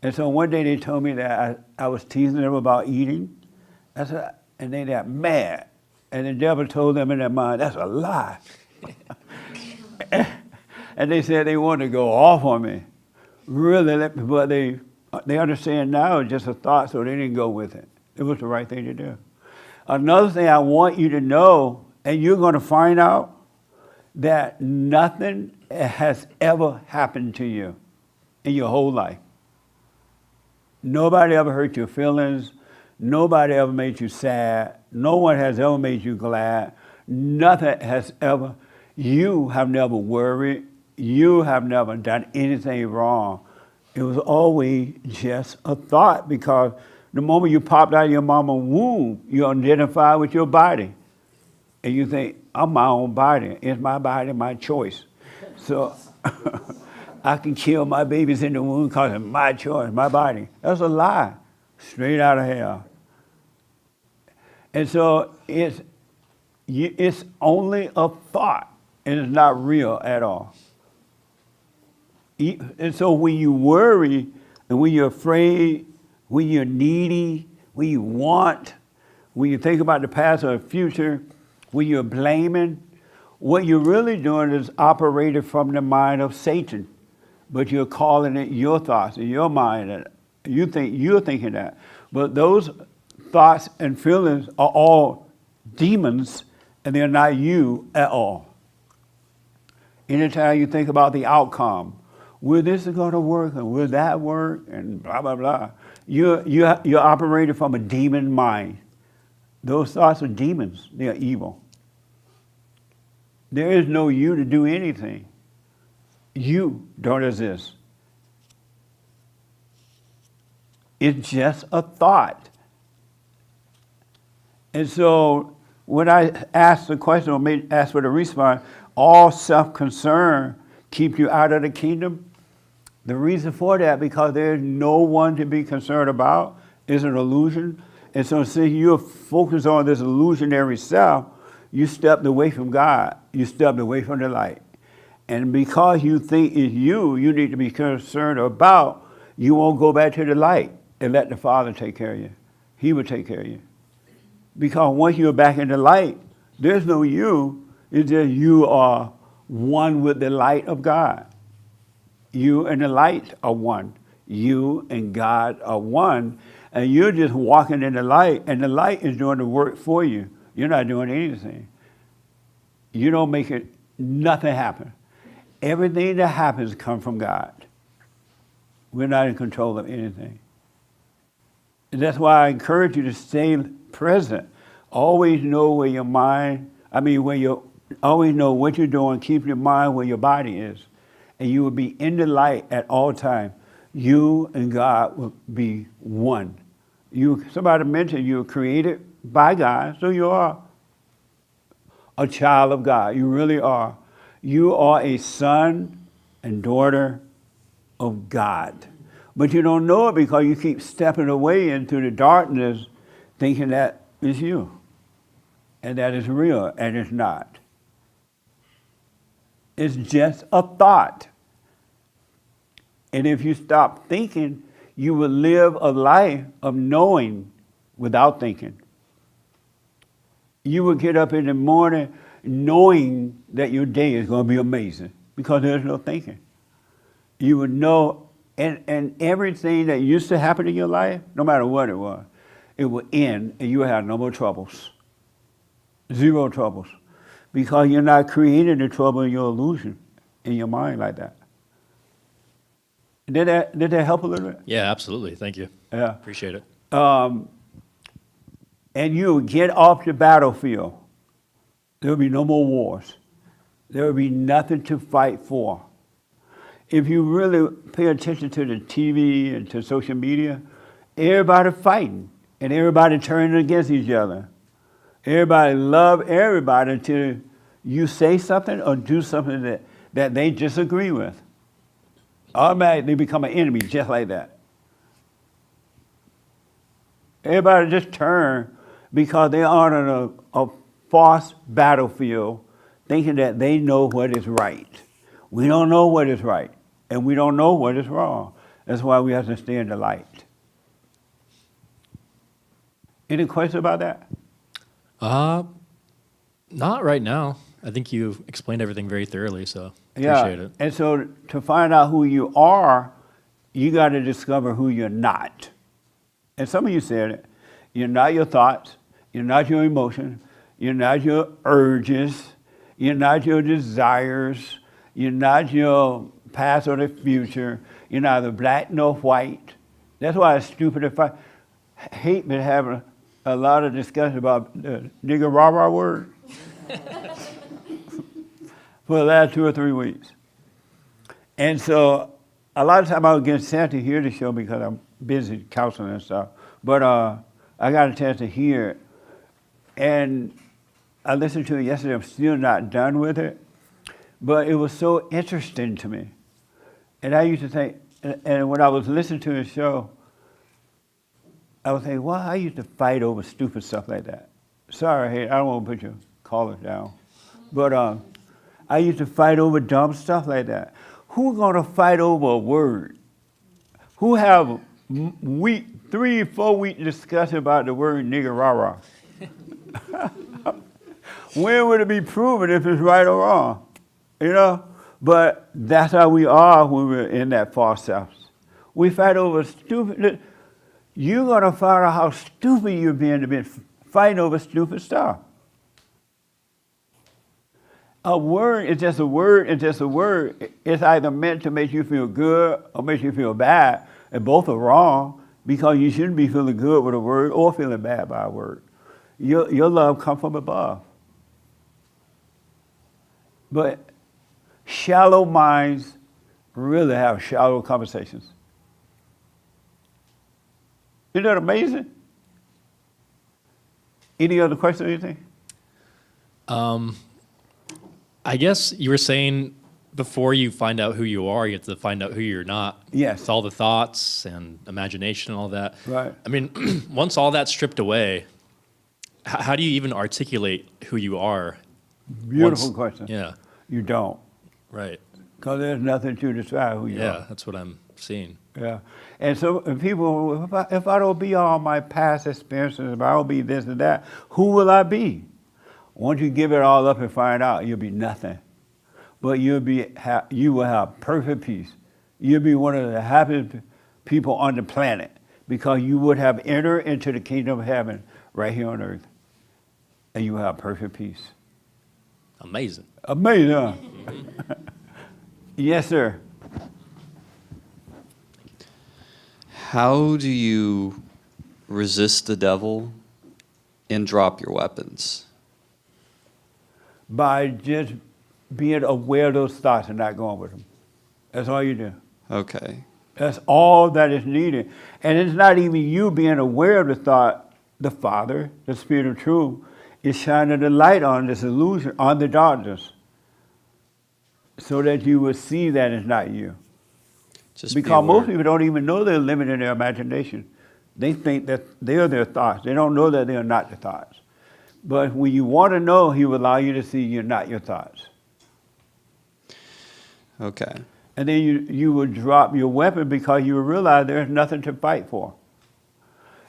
And so one day they told me that I was teasing them about eating. I said, and they got mad. And the devil told them in their mind, that's a lie. And they said they wanted to go off on me. Really, but they understand now it's just a thought, so they didn't go with it. It was the right thing to do. Another thing I want you to know, and you're going to find out, that nothing has ever happened to you in your whole life. Nobody ever hurt your feelings. Nobody ever made you sad. No one has ever made you glad. Nothing has ever, you have never worried. You have never done anything wrong. It was always just a thought, because the moment you popped out of your mama's womb, you identify with your body. And you think, I'm my own body. It's my body, my choice. So I can kill my babies in the womb because it's my choice, my body. That's a lie, straight out of hell. And so it's only a thought, and it's not real at all. And so when you worry, and when you're afraid, when you're needy, when you want, when you think about the past or the future, when you're blaming, What you're really doing is operating from the mind of Satan, but you're calling it your thoughts in your mind, and you think you're thinking that. But those thoughts and feelings are all demons, and they're not you at all. Anytime you think about the outcome, will this going to work, and will that work, and blah, blah, blah, you're operating from a demon mind. Those thoughts are demons. They are evil. There is no you to do anything. You don't exist. It's just a thought. And so when I ask the question or ask for the response, all self-concern keep you out of the kingdom. The reason for that, because there's no one to be concerned about, is an illusion. And so since you're focused on this illusionary self, you stepped away from God. You stepped away from the light. And because you think it's you need to be concerned about, you won't go back to the light and let the Father take care of you. He will take care of you. Because once you're back in the light, there's no you. It's just you are one with the light of God. You and the light are one. You and God are one. And you're just walking in the light, and the light is doing the work for you. You're not doing anything. You don't make it, nothing happen. Everything that happens comes from God. We're not in control of anything. And that's why I encourage you to stay present. Always know where your mind, always know what you're doing. Keep your mind where your body is. And you will be in the light at all times. You and God will be one. Somebody mentioned you were created by God, so you are a child of God. You really are. You are a son and daughter of God. But you don't know it because you keep stepping away into the darkness thinking that is you. And that is real, and it's not. It's just a thought. And if you stop thinking, you will live a life of knowing without thinking. You will get up in the morning knowing that your day is going to be amazing because there's no thinking. You would know, and everything that used to happen in your life, no matter what it was, it would end and you would have no more troubles. Zero troubles. Because you're not creating the trouble in your illusion, in your mind like that. Did that help a little bit? Yeah, absolutely. Thank you. Yeah. Appreciate it. And you get off the battlefield. There will be no more wars. There will be nothing to fight for. If you really pay attention to the TV and to social media, everybody fighting and everybody turning against each other. Everybody love everybody until you say something or do something that they disagree with. Automatically become an enemy just like that. Everybody just turn because they are on a false battlefield thinking that they know what is right. We don't know what is right, and we don't know what is wrong. That's why we have to stay in the light. Any questions about that? Not right now. I think you explained everything very thoroughly, so appreciate it. And so to find out who you are, you got to discover who you're not. And some of you said it. You're not your thoughts. You're not your emotions. You're not your urges. You're not your desires. You're not your past or the future. You're neither black nor white. That's why it's stupid if I hate been having a lot of discussion about the nigger rah-rah word for the last 2 or 3 weeks. And so a lot of times I would get sent to hear the show because I'm busy counseling and stuff. But I got a chance to hear it. And I listened to it yesterday. I'm still not done with it. But it was so interesting to me. And I used to think, and when I was listening to the show, I would say, well, I used to fight over stupid stuff like that. Sorry, hey, I don't want to put your collars down. But I used to fight over dumb stuff like that. Who's going to fight over a word? Who have 3-4 week discussion about the word nigger rah-rah? When would it be proven if it's right or wrong? You know? But that's how we are when we're in that false self. We fight over stupid. You're going to find out how stupid you're being to be fighting over stupid stuff. A word is just a word, it's just a word. It's either meant to make you feel good or make you feel bad. And both are wrong because you shouldn't be feeling good with a word or feeling bad by a word. Your love comes from above. But shallow minds really have shallow conversations. Isn't that amazing? Any other question or anything? I guess you were saying before you find out who you are, you have to find out who you're not. Yes. It's all the thoughts and imagination and all that. Right. I mean, once all that's stripped away, how do you even articulate who you are? Beautiful question. Yeah. You don't. Right. Because there's nothing to describe who you are. Yeah, that's what I'm seeing. Yeah. And so people, if I don't be all my past experiences, if I don't be this and that, who will I be? Once you give it all up and find out, you'll be nothing. But you will have perfect peace. You'll be one of the happiest people on the planet because you would have entered into the kingdom of heaven right here on earth. And you will have perfect peace. Amazing. Amazing, huh? Yes, sir. How do you resist the devil and drop your weapons? By just being aware of those thoughts and not going with them. That's all you do. Okay. That's all that is needed. And it's not even you being aware of the thought. The Father, the Spirit of truth, is shining the light on this illusion, on the darkness, so that you will see that it's not you. Just because most people don't even know they're limiting their imagination. They think that they're their thoughts. They don't know that they're not the thoughts. But when you want to know, He will allow you to see you're not your thoughts. Okay. And then you will drop your weapon because you will realize there's nothing to fight for.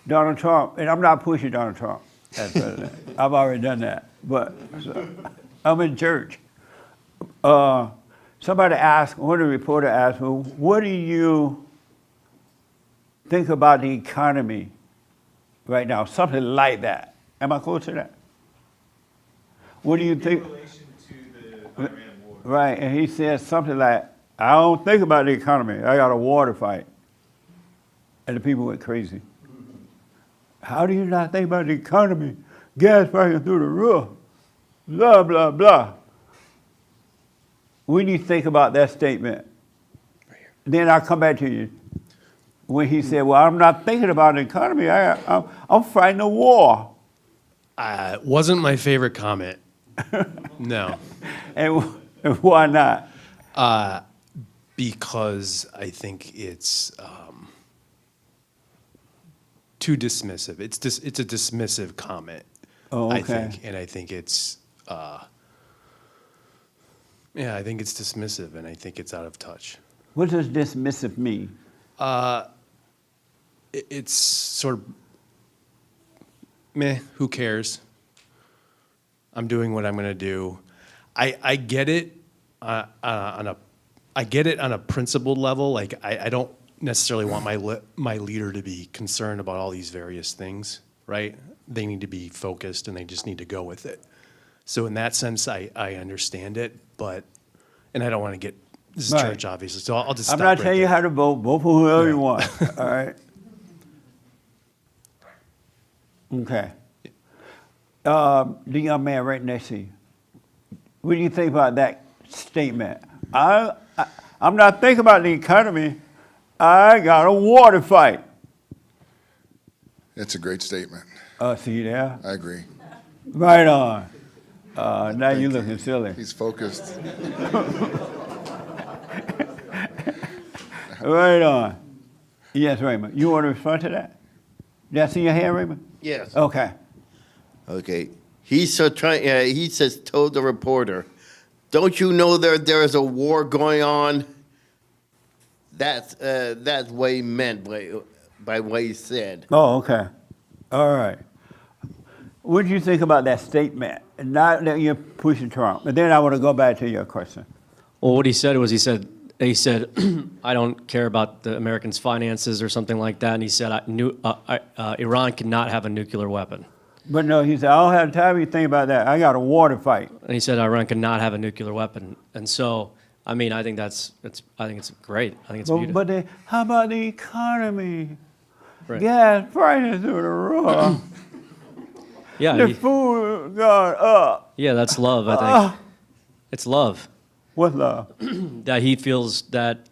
Donald Trump, and I'm not pushing Donald Trump as president. I've already done that. But I'm in church. Somebody asked, one of the reporter asked me, what do you think about the economy right now? Something like that. Am I close to that? What do you think? In relation to the Iran war. Right, and he said something like, I don't think about the economy. I got a war to fight. And the people went crazy. How do you not think about the economy? Gas prices through the roof. Blah, blah, blah. When you think about that statement, then I'll come back to you. When he said, well, I'm not thinking about the economy. I'm fighting a war. Wasn't my favorite comment. No. And why not? Because I think it's too dismissive. It's a dismissive comment. Oh, okay. I think, and I think it's I think it's dismissive, and I think it's out of touch. What does dismissive mean? It's sort of meh. Who cares? I'm doing what I'm going to do. I get it on a principled level. Like I don't necessarily want my leader to be concerned about all these various things, right? They need to be focused and they just need to go with it. So in that sense, I understand it, and I don't want to get this is Right. church obviously. So I'll just. I'm stop not right telling you there. how to vote. Vote for whoever you want. All right. Okay. The young man right next to you. What do you think about that statement? I'm not thinking about the economy. I got a war to fight. It's a great statement. See there? I agree. Right on. Now you're looking silly. He's focused. Right on. Yes, Raymond. You want to respond to that? Did I see your hand, Raymond? Yes. Okay. Okay. He says, told the reporter, don't you know there is a war going on? That's what he meant by what he said. Oh, okay. All right. What do you think about that statement? Not that you're pushing Trump, but then I want to go back to your question. Well, what he said was he said, I don't care about the Americans' finances or something like that. And he said, Iran cannot have a nuclear weapon. But no, he said, I don't have time to think about that. I got a war to fight. And he said Iran cannot have a nuclear weapon. And so, I mean, I think it's great. I think it's beautiful. But how about the economy? Right. Gas prices through the roof. Yeah, the food gone up. Yeah, that's love, I think. It's love. What love? That he feels that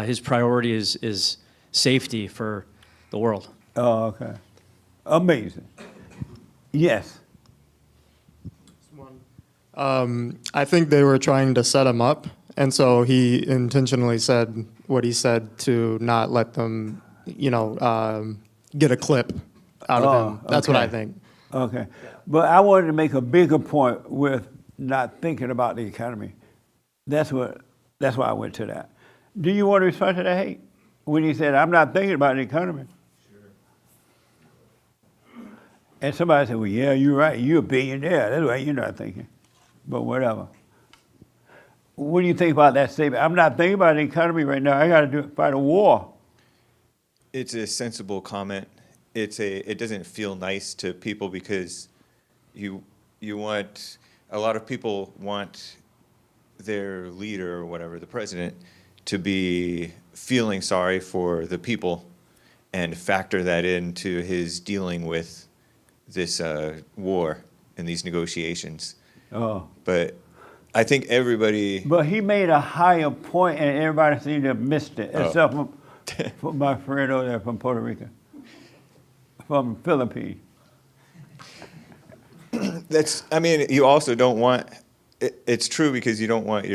his priority is safety for the world. Oh, okay. Amazing. Yes. I think they were trying to set him up, and so he intentionally said what he said to not let them, get a clip out of him. That's what I think. Okay. But I wanted to make a bigger point with not thinking about the economy. That's why I went to that. Do you want to respond to that, Hate? When he said, I'm not thinking about the economy. And somebody said, well, yeah, you're right. You're a billionaire. That's why you're not thinking. But whatever. What do you think about that statement? I'm not thinking about the economy right now. I got to fight a war. It's a sensible comment. It doesn't feel nice to people because you want, a lot of people want their leader or whatever, the president, to be feeling sorry for the people and factor that into his dealing with this war and these negotiations. Oh. But I think everybody... But he made a higher point and everybody seemed to have missed it, except for my friend over there from Puerto Rico, from Philippines. You also don't want, it's true because you don't want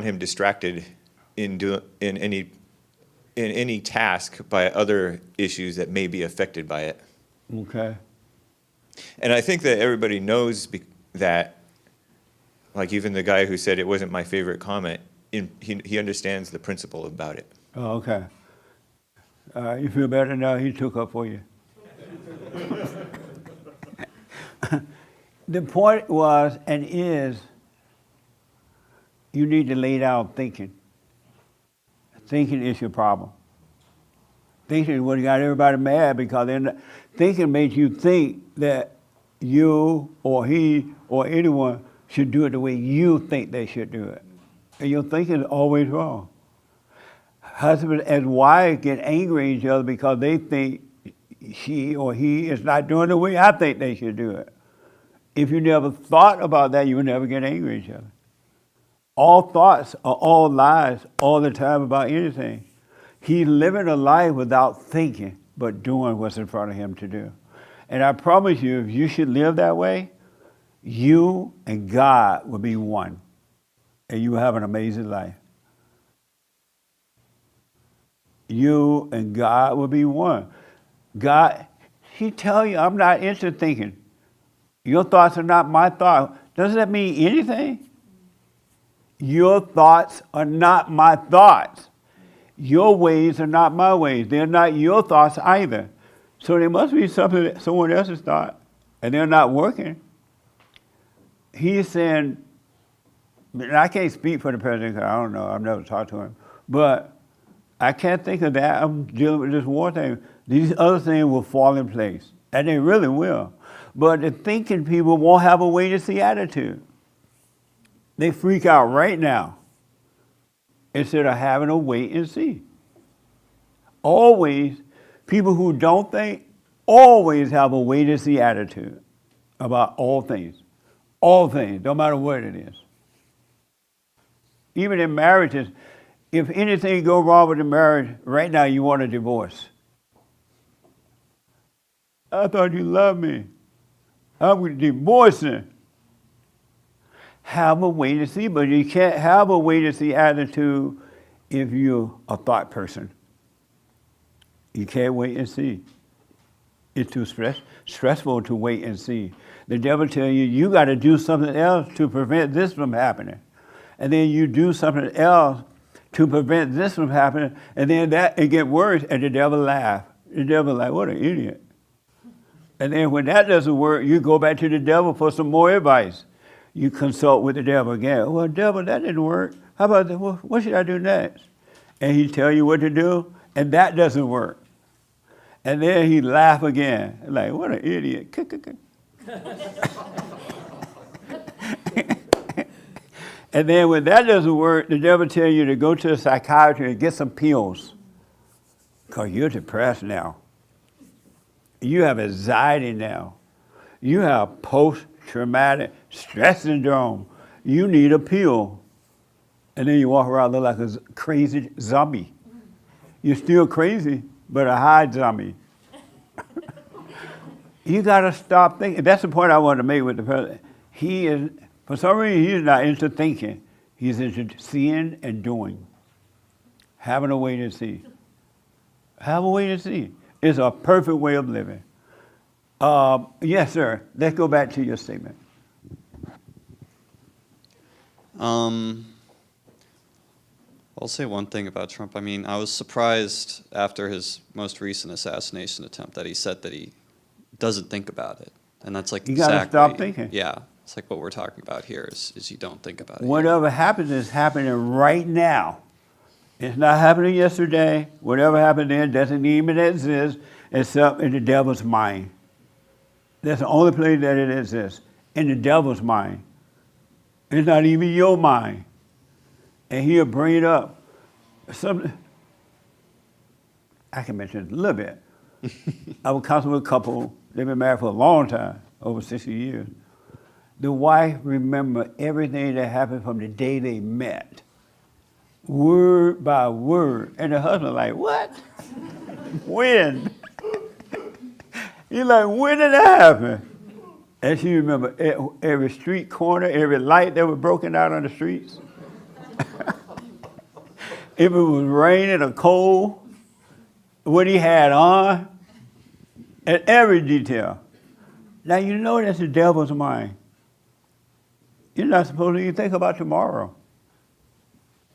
him distracted in any task by other issues that may be affected by it. Okay. And I think that everybody knows that, like even the guy who said it wasn't my favorite comment, he understands the principle about it. Oh, okay. You feel better now? He took up for you. The point was and is, you need to lay down thinking. Thinking is your problem. Thinking is what got everybody mad because thinking makes you think that you or he or anyone should do it the way you think they should do it. And your thinking is always wrong. Husband and wife get angry at each other because they think she or he is not doing the way I think they should do it. If you never thought about that, you would never get angry at each other. All thoughts are all lies all the time about anything. He's living a life without thinking, but doing what's in front of him to do. And I promise you, if you should live that way, you and God will be one. And you will have an amazing life. You and God will be one. God, he tell you, I'm not into thinking. Your thoughts are not my thoughts. Doesn't that mean anything? Your thoughts are not my thoughts. Your ways are not my ways. They're not your thoughts either. So there must be something that someone else's thought, and they're not working. He's saying, and I can't speak for the president because I don't know, I've never talked to him, but I can't think of that. I'm dealing with this war thing. These other things will fall in place, and they really will. But the thinking people won't have a wait-and-see attitude. They freak out right now instead of having a wait and see. Always, people who don't think always have a wait-and-see attitude about all things. All things, no matter what it is. Even in marriages, if anything goes wrong with the marriage, right now you want a divorce. I thought you loved me. I'm divorcing. Have a wait and see, but you can't have a wait and see attitude if you're a thought person. You can't wait and see. It's too stressful to wait and see. The devil tells you, you got to do something else to prevent this from happening. And then you do something else to prevent this from happening, and then it gets worse, and the devil laughs. The devil like, what an idiot. And then when that doesn't work, you go back to the devil for some more advice. You consult with the devil again. Well, devil, that didn't work. How about that? Well, what should I do next? And he tell you what to do, and that doesn't work. And then he laugh again, like, what an idiot. And then when that doesn't work, the devil tell you to go to a psychiatrist and get some pills. Because you're depressed now. You have anxiety now. You have post-traumatic stress syndrome. You need a pill. And then you walk around look like a crazy zombie. You're still crazy, but a high zombie. You got to stop thinking. That's the point I wanted to make with the president. He is, for some reason, he's not into thinking. He's into seeing and doing. Having a way to see. Have a way to see. It's a perfect way of living. Yes, sir. Let's go back to your statement. I'll say one thing about Trump. I mean, I was surprised after his most recent assassination attempt that he said that he doesn't think about it. And that's like You got to stop thinking. Yeah. It's like what we're talking about here is you don't think about it. Whatever happens is happening right now. It's not happening yesterday. Whatever happened then doesn't even exist except in the devil's mind. That's the only place that it exists, in the devil's mind. It's not even your mind. And he'll bring it up. I can mention it a little bit. I was counseling with a couple, they've been married for a long time, over 60 years. The wife remembered everything that happened from the day they met, word by word. And the husband like, what? When? He's like, when did that happen? And she remembered every street corner, every light that was broken out on the streets. If it was raining or cold, what he had on, and every detail. Now you know that's the devil's mind. You're not supposed to even think about tomorrow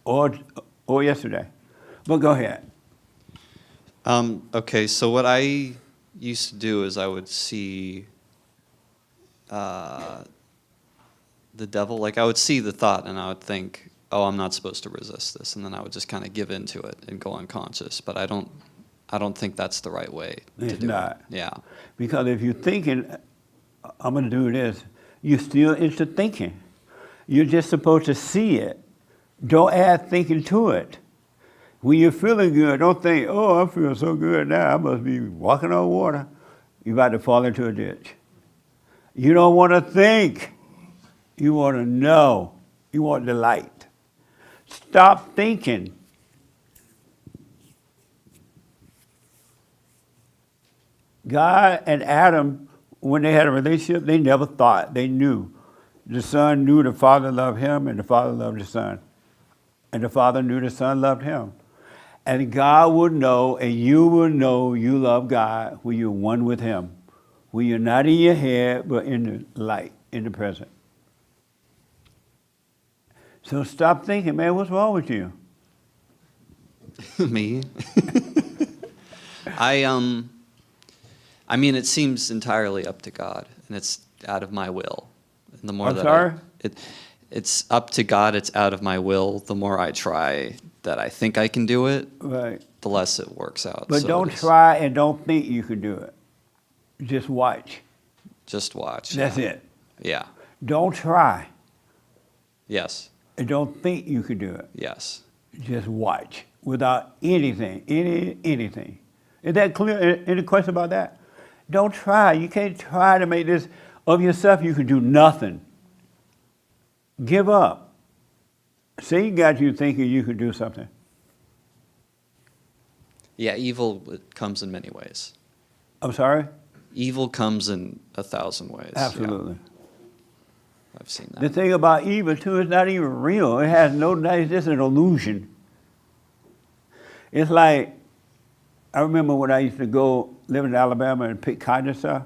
or yesterday. But go ahead. Okay, so what I used to do is I would see the devil, like I would see the thought and I would think, oh, I'm not supposed to resist this, and then I would just kind of give into it and go unconscious. But I don't think that's the right way to do it. Yeah. Because if you're thinking, I'm going to do this, you're still into thinking. You're just supposed to see it. Don't add thinking to it. When you're feeling good, don't think, oh, I feel so good now, I must be walking on water. You're about to fall into a ditch. You don't want to think. You want to know. You want the light. Stop thinking. God and Adam, when they had a relationship, they never thought. They knew. The son knew the father loved him, and the father loved the son. And the father knew the son loved him. And God would know, and you will know you love God when you're one with him. When you're not in your head, but in the light, in the present. So stop thinking, man, what's wrong with you? Me? I mean, it seems entirely up to God, and it's out of my will. And the more I'm sorry? It's up to God, it's out of my will. The more I try that I think I can do it, right, the less it works out. But So don't it's- try and don't think you can do it. Just watch. Just watch. That's yeah. it. Yeah. Don't try Yes. and don't think you can do it. Yes. Just watch without anything, anything. Is that clear? Any question about that? Don't try. You can't try to make this of yourself. You can do nothing. Give up. Satan got you thinking you could do something. Yeah, evil it comes in many ways. I'm sorry? Evil comes in 1,000 ways. yeah. Absolutely. I've seen that. The thing about evil, too, is not even real. It has no, it's just an illusion. It's like, I remember when I used to go live in Alabama and pick cotton and stuff,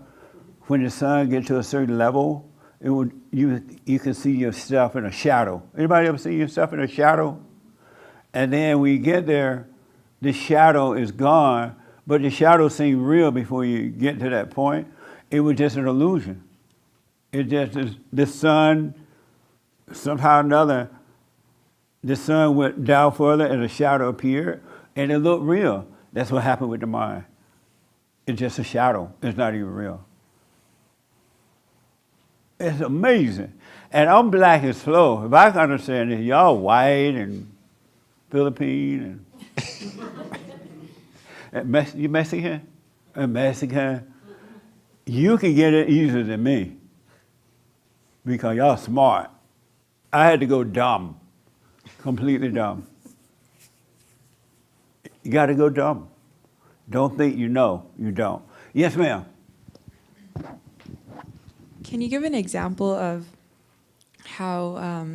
when the sun gets to a certain level, it would, you can see yourself in a shadow. Anybody ever see yourself in a shadow? And then when you get there, the shadow is gone, but the shadow seems real before you get to that point. It was just an illusion. It just is the sun, somehow or another, the sun went down further and a shadow appeared, and it looked real. That's what happened with the mind. It's just a shadow. It's not even real. It's amazing. And I'm black and slow. If I can understand it, y'all white and Philippine and you Mexican? A Mexican. You can get it easier than me because y'all smart. I had to go dumb, completely dumb. You got to go dumb. Don't think you know, you don't. Yes, ma'am. Can you give an example of how,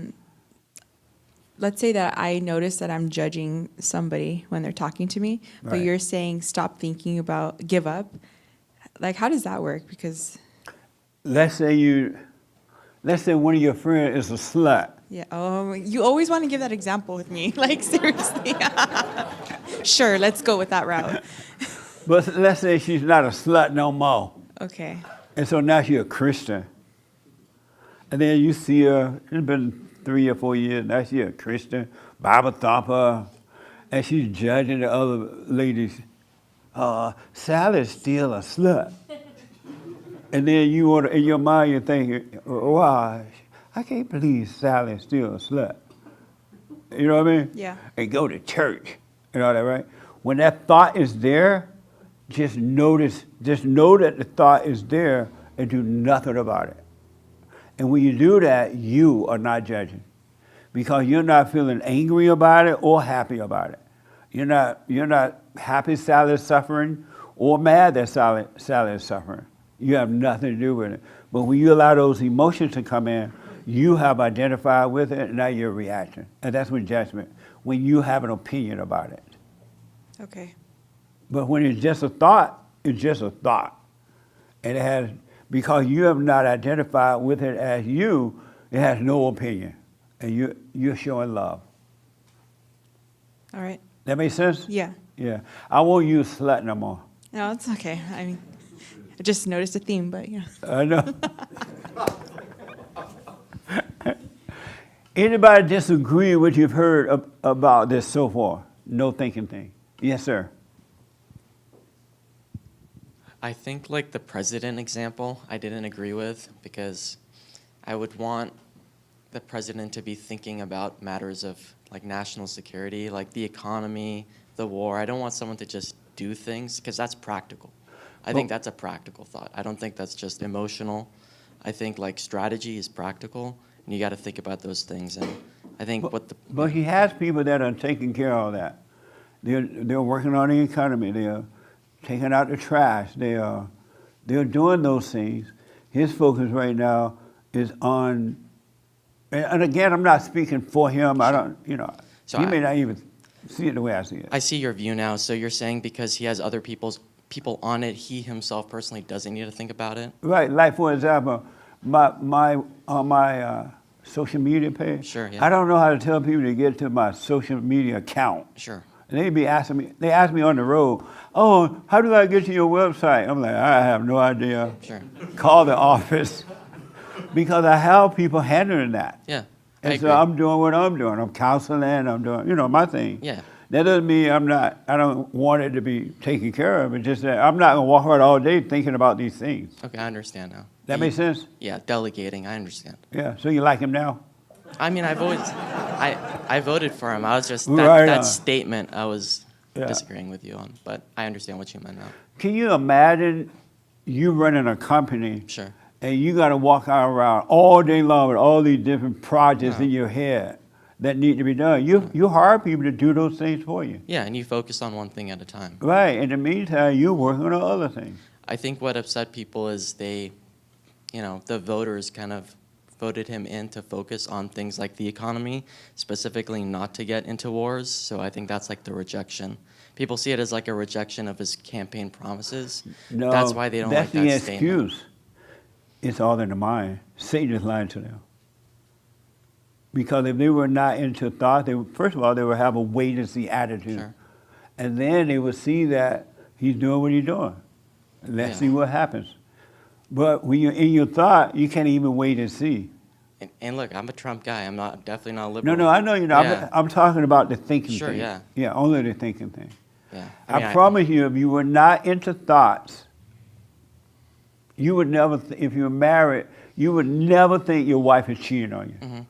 let's say that I notice that I'm judging somebody when they're talking to me, but Right. you're saying stop thinking about, give up. Like, how does that work? Because, Let's say one of your friends is a slut. yeah, oh, you always want to give that example with me. Like, seriously. Sure, let's go with that route. But let's say she's not a slut no more. Okay. And so now she's a Christian. And then you see her, it's been 3 or 4 years, now she's a Christian, Bible thumper, and she's judging the other ladies. Sally's still a slut. And then you want to, in your mind, you're thinking, wow, I can't believe Sally's still a slut. You know what I mean? Yeah. And go to church and all that, right? When that thought is there, just know that the thought is there and do nothing about it. And when you do that, you are not judging because you're not feeling angry about it or happy about it. You're not happy Sally is suffering or mad that Sally is suffering. You have nothing to do with it. But when you allow those emotions to come in, you have identified with it, and now you're reacting. And that's when judgment, when you have an opinion about it. Okay. But when it's just a thought, it's just a thought. And it has, because you have not identified with it as you, it has no opinion. And you're showing love. All right. That makes sense? Yeah. Yeah. I won't use slut no more. No, it's okay. I mean, I just noticed a theme, but yeah. I know. Anybody disagree with what you've heard about this so far? No thinking thing. Yes, sir. I think like the president example I didn't agree with because I would want the president to be thinking about matters of like national security, like the economy, the war. I don't want someone to just do things because that's practical. I think that's a practical thought. I don't think that's just emotional. I think like strategy is practical and you got to think about those things. And I think But he has people that are taking care of that. They're working on the economy. They're taking out the trash. They're doing those things. His focus right now is on, and again, I'm not speaking for him. I don't, So he may not even see it the way I see it. I see your view now. So you're saying because he has other people on it, he himself personally doesn't need to think about it? Right, like for example, on my social media page, Sure, yeah. I don't know how to tell people to get to my social media account. Sure. And they ask me on the road, oh, how do I get to your website? I'm like, I have no idea. Sure. Call the office. Because I have people handling that. Yeah, And so I'm doing what I'm doing. I'm counseling, I'm doing, my thing. Yeah. That doesn't mean I don't want it to be taken care of. It's just that I'm not going to walk around all day thinking about these things. Okay, I understand now. That makes sense? Yeah, delegating, I understand. Yeah, so you like him now? I mean, I voted for him. I was just, Right that on. statement I was Yeah. disagreeing with you on, but I understand what you meant now. Can you imagine you running a company Sure. and you got to walk around all day long with all these different projects in your head that need to be done? You hire people to do those things for you. Yeah, and you focus on one thing at a time. Right. In the meantime, you're working on other things. I think what upset people is the voters kind of voted him in to focus on things like the economy, specifically not to get into wars. So I think that's like the rejection. People see it as like a rejection of his campaign promises. No, That's why they don't like that that's the statement. excuse. It's all in the mind. Satan is lying to them. Because if they were not into thought, first of all, they would have a wait-and-see attitude. Sure. And then they would see that he's doing what he's doing. Let's see what happens. But when you're in your thought, you can't even wait and see. And look, I'm a Trump guy. I'm definitely not a liberal. No, I know you're not. Yeah. I'm talking about the thinking Sure, thing. yeah. Yeah, only the thinking thing. Yeah. I promise you, if you were not into thoughts, you would never, if you were married, you would never think your wife is cheating on you. Mm-hmm.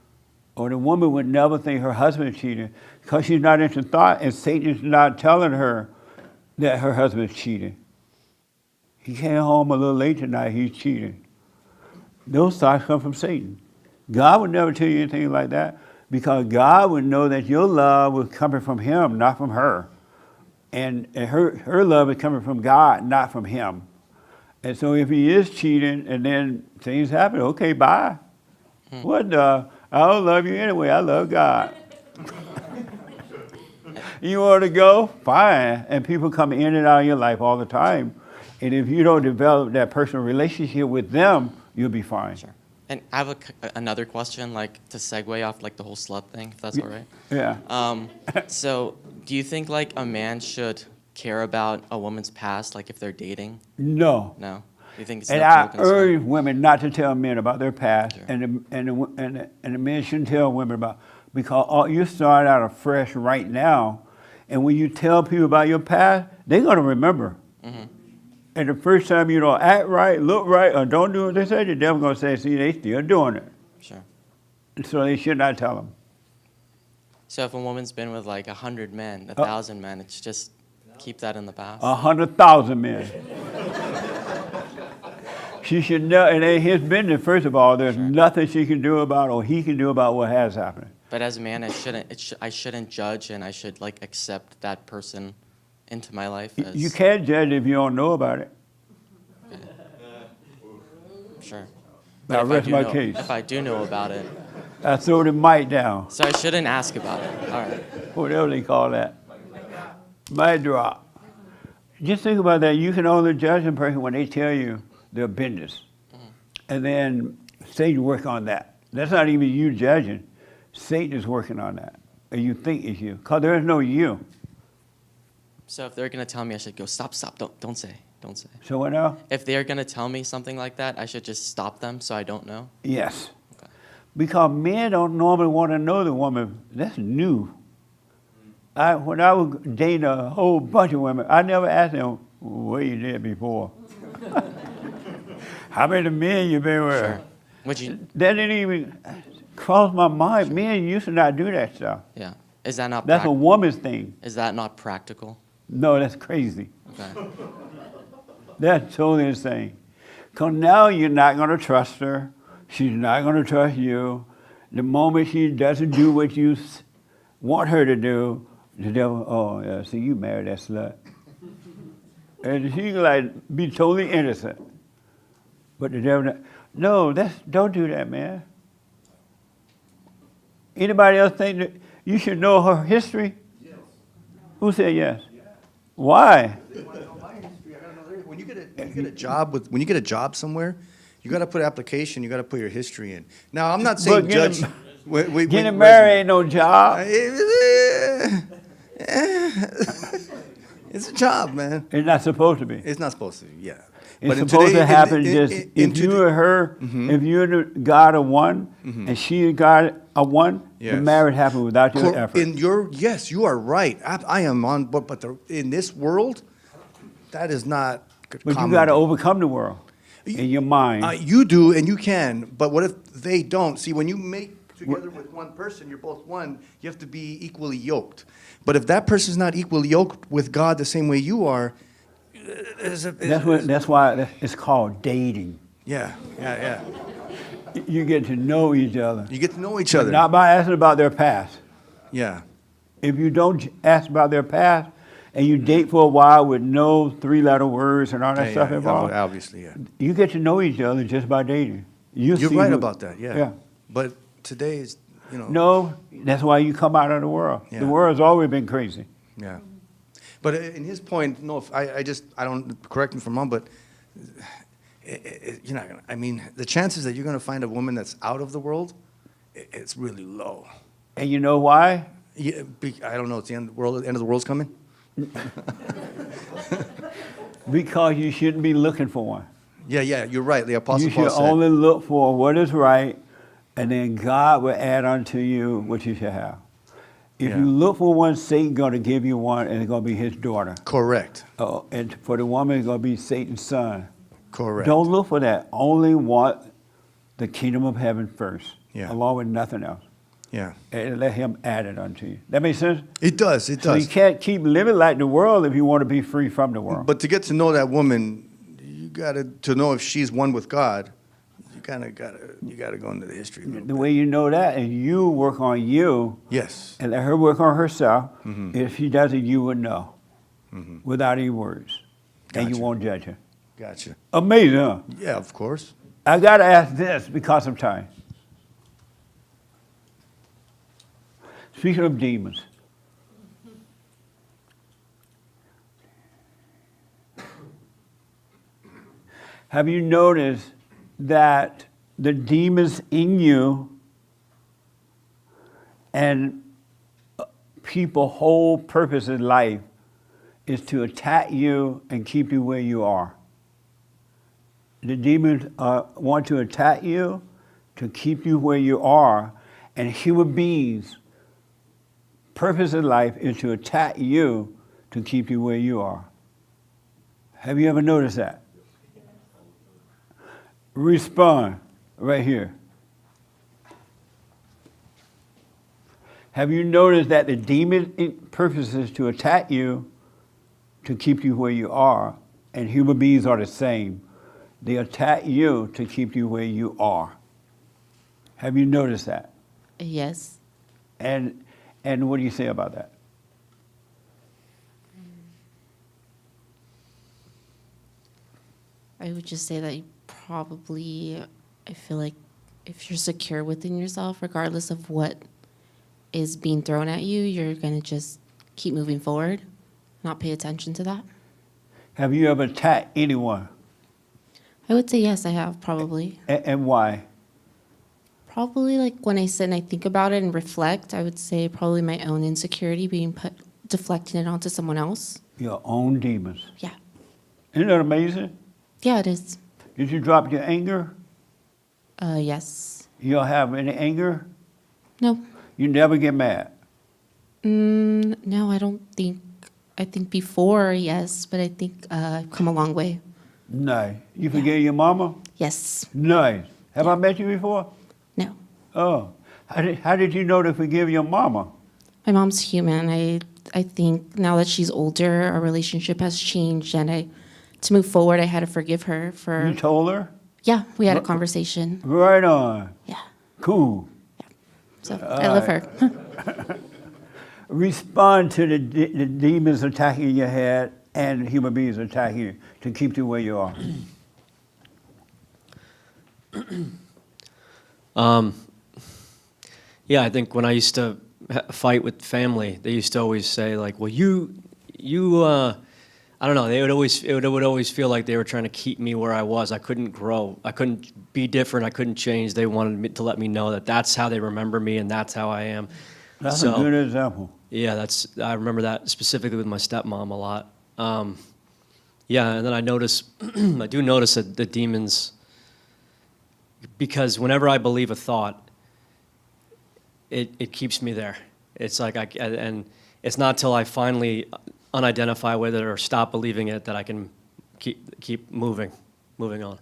Or the woman would never think her husband is cheating because she's not into thought and Satan's not telling her that her husband is cheating. He came home a little late tonight, he's cheating. Those thoughts come from Satan. God would never tell you anything like that because God would know that your love was coming from him, not from her. And her love is coming from God, not from him. And so if he is cheating and then things happen, okay, bye. What the? I don't love you anyway. I love God. You want to go? Fine. And people come in and out of your life all the time. And if you don't develop that personal relationship with them, you'll be fine. Sure. And I have another question, like to segue off like the whole slut thing, if that's all right. Yeah. So, do you think like a man should care about a woman's past, like if they're dating? No. No. You think it's And no I concern? urge women not to tell men about their past, and the men shouldn't tell women about, because you start out afresh right now, and when you tell people about your past, they're going to remember. Mm-hmm. And the first time you don't act right, look right, or don't do what they say, the devil going to say, see, they still doing it. Sure. And so they should not tell them. So if a woman's been with like 100 men, 1,000 men, it's just keep that in the past. 100,000 men. She should know, it ain't his business, first of all. There's nothing she can do about or he can do about what has happened. But as a man, I shouldn't judge, and I should like accept that person into my life. As, You can't judge if you don't know about it. Sure. I if rest do my know, case. If I do know about it, I throw the mic down. so I shouldn't ask about it. All right. Whatever they call that. Mic drop. Just think about that. You can only judge a person when they tell you their business. And then Satan work on that. That's not even you judging. Satan is working on that. And you think it's you. Because there is no you. So if they're gonna tell me I should go, stop, don't say. So what now? If they're gonna tell me something like that, I should just stop them so I don't know. Yes. Because men don't normally want to know the woman. That's new. When I was dating a whole bunch of women, I never asked them, what you did before. How many men you been with? Sure. Would you? That didn't even cross my mind. Men used to not do that stuff. Yeah. Is that not? That's a woman's thing. Is that not practical? No, that's crazy. Okay. That's totally insane. Because now you're not going to trust her. She's not going to trust you. The moment she doesn't do what you want her to do, the devil, oh, yeah, see, you married that slut. And she can like be totally innocent. But the devil, no, don't do that, man. Anybody else think that you should know her history? Yes. Who said yes? Yeah. Why? When you get a job somewhere, you got to put application. You got to put your history in. Now, I'm not saying judge. Getting married ain't no job. It's a job, man. It's not supposed to be. It's not supposed to be. Yeah. It's supposed to happen just if you and her, if you and God are one, and she and God are one, the marriage happens without your effort. Yes, you are right. I am on, but in this world, that is not. But you got to overcome the world in your mind. You do, and you can. But what if they don't? See, when you make together with one person, you're both one. You have to be equally yoked. But if that person's not equally yoked with God the same way you are, that's why it's called dating. Yeah. You get to know each other. You get to know each other. Not by asking about their past. Yeah. If you don't ask about their past, and you date for a while with no three-letter words and all that stuff involved, obviously, yeah. You get to know each other just by dating. You're right about that, yeah. But today is, No, that's why you come out of the world. Yeah. The world's always been crazy. Yeah. But in his point, no, I don't, correct me if I'm wrong, but you're not going to, I mean, the chances that you're going to find a woman that's out of the world, it's really low. And you know why? Yeah, I don't know, it's the end of the world's coming? Because you shouldn't be looking for one. Yeah, you're right. The Apostle You Paul should said, only look for what is right, and then God will add unto you what you should have. If Yeah. you look for one, Satan's going to give you one, and it's going to be his daughter. correct, And for the woman, it's going to be Satan's son. correct. Don't look for that. Only want the kingdom of heaven first, Yeah. along with nothing else. Yeah. And let him add it unto you. That makes sense? It does, it So does. you can't keep living like the world if you want to be free from the world. But to get to know that woman, you gotta, to know if she's one with God, you gotta go into the history. The way you know that is you work on you. Yes. And let her work on herself. Mhm. If she does it, you would know without any words. And you Gotcha. won't judge her. Gotcha. Amazing, huh? Yeah, of course. I got to ask this because of time. Speaking of demons, have you noticed that the demons in you and people's whole purpose in life is to attack you and keep you where you are? The demons want to attack you to keep you where you are, and human beings' purpose in life is to attack you to keep you where you are. Have you ever noticed that? Respond right here. Have you noticed that the demon purpose is to attack you to keep you where you are, and human beings are the same. They attack you to keep you where you are. Have you noticed that? Yes. And what do you say about that? I would just say that you probably, I feel like if you're secure within yourself, regardless of what is being thrown at you, you're going to just keep moving forward, not pay attention to that. Have you ever attacked anyone? I would say yes, I have, probably. And why? Probably like when I sit and I think about it and reflect, I would say probably my own insecurity deflecting it onto someone else. Your own demons. Yeah. Isn't that amazing? Yeah, it is. Did you drop your anger? Yes. You don't have any anger? No. You never get mad? No, I don't think. I think before, yes, but I think I've come a long way. No. You forgave your mama? Yes. Nice. Have I met you before? No. Oh. How did you know to forgive your mama? My mom's human. I think now that she's older, our relationship has changed, and to move forward, I had to forgive her for. You told her? Yeah, we had a conversation. Right on. Yeah. Cool. So I love her. Respond to the demons attacking your head and human beings attacking you to keep you where you are. Yeah, I think when I used to fight with family, they used to always say like, "Well, you, I don't know." It would always feel like they were trying to keep me where I was. I couldn't grow. I couldn't be different. I couldn't change. They wanted to let me know that that's how they remember me and that's how I am. That's a good example. Yeah, I remember that specifically with my stepmom a lot. Yeah, and then I do notice that the demons, because whenever I believe a thought, it keeps me there. It's like and it's not till I finally unidentify with it or stop believing it that I can keep moving on.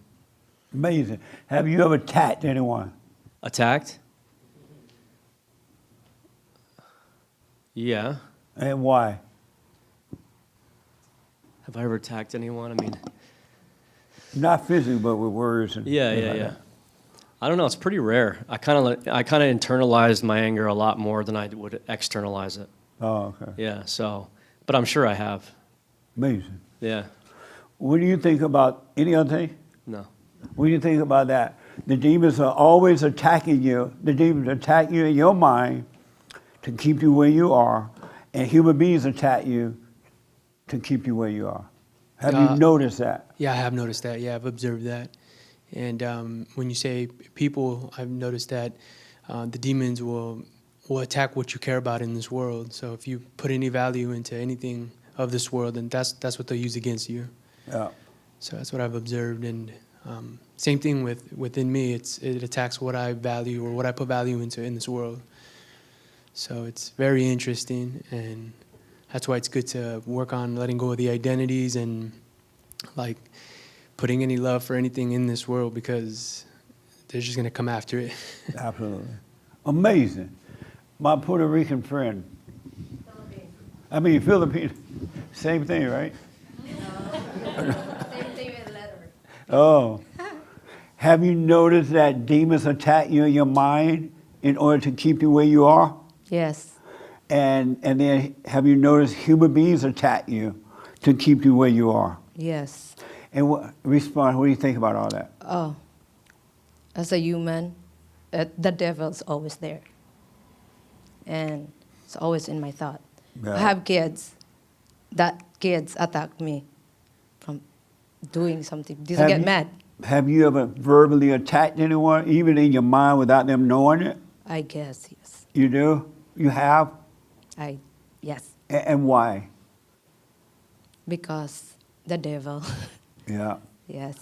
Amazing. Have you ever attacked anyone? Attacked? Yeah. And why? Have I ever attacked anyone? I mean, not physically, but with words. And yeah. that. I don't know. It's pretty rare. I kind of internalized my anger a lot more than I would externalize it. Oh, okay. Yeah. So, but I'm sure I have. Amazing. Yeah. What do you think about any other thing? No. What do you think about that? The demons are always attacking you. The demons attack you in your mind to keep you where you are, and human beings attack you to keep you where you are. Have you noticed that? Yeah, I have noticed that. Yeah, I've observed that. And when you say people, I've noticed that the demons will attack what you care about in this world. So if you put any value into anything of this world, then that's what they'll use against you. Yeah. So that's what I've observed. And Same thing within me. It attacks what I value or what I put value into in this world. So it's very interesting, and that's why it's good to work on letting go of the identities and like putting any love for anything in this world, because they're just gonna come after it. Absolutely. Amazing. My Puerto Rican friend. Filipino. Same thing, right? Same thing with letter. Oh. Have you noticed that demons attack you in your mind in order to keep you where you are? Yes. And then have you noticed human beings attack you to keep you where you are? Yes. And what do you think about all that? Oh, as a human, the devil's always there. And it's always in my thought. Yeah. I have kids. That kids attack me from doing something. They get mad. Have you ever verbally attacked anyone, even in your mind, without them knowing it? I guess, yes. You do? You have? Yes. And why? Because the devil. Yeah. Yes.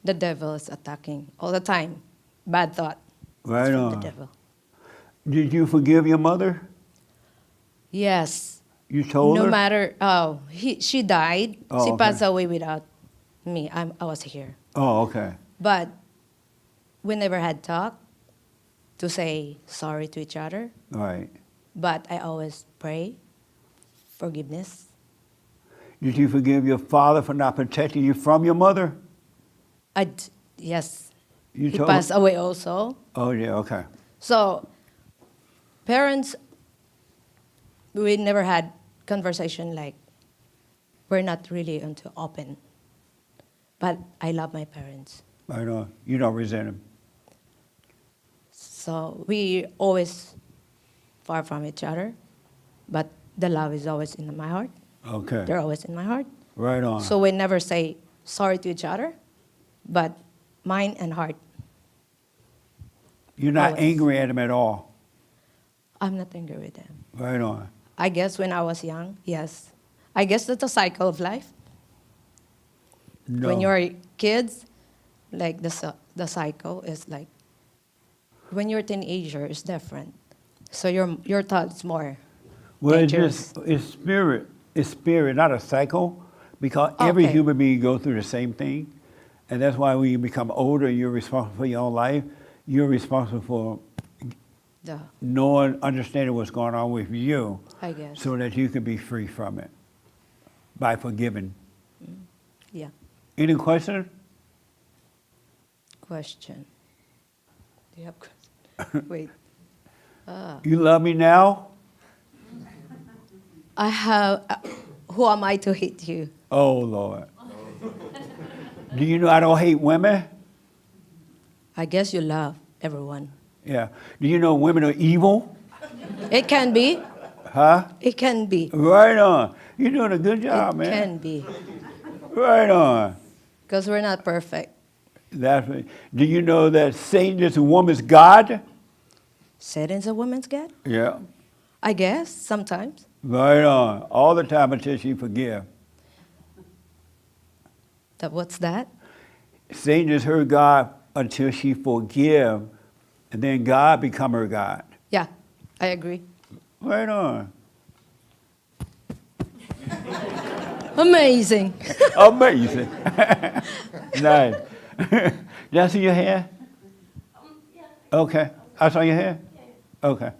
The devil is attacking all the time. Bad thought. Right It's from on. the devil. Did you forgive your mother? Yes. You told her? No matter, she died. Oh, She okay. passed away without me. I was here. Oh, okay. But we never had talk to say sorry to each other. Right. But I always pray forgiveness. Did you forgive your father for not protecting you from your mother? Yes. You He told passed away also. Oh, yeah, okay. So, parents, we never had conversation like, we're not really into open. But I love my parents. Right on. You don't resent him. So we always far from each other, but the love is always in my heart. Okay. They're always in my heart. Right on. So we never say sorry to each other, but mind and heart. You're not always. angry at him at all. I'm not angry with them. Right on. I guess when I was young, yes. I guess that's a cycle of life. No. When you're kids, like the cycle is like, when you're a teenager, it's different. So your thoughts more Well, dangerous. it's spirit, not a cycle, because every Okay. human being goes through the same thing. And that's why when you become older, you're responsible for your own life. You're responsible for Duh. knowing, understanding what's going on with you, I guess. so that you can be free from it by forgiving. Yeah. Any questions? Question. Do you have question? Wait. You love me now? I have. Who am I to hate you? Oh, Lord. Do you know I don't hate women? I guess you love everyone. Yeah. Do you know women are evil? It can be. Huh? It can be. Right on. You're doing a good job, It man. can be. Right on. Because we're not perfect. That's right. Do you know that Satan is a woman's God? Satan's a woman's God? Yeah. I guess, sometimes. Right on. All the time until she forgive. What's that? Satan is her God until she forgive, and then God become her God. Yeah, I agree. Right on. Amazing. Amazing. Nice. Did I see your hair? Okay. I saw your hair? Okay.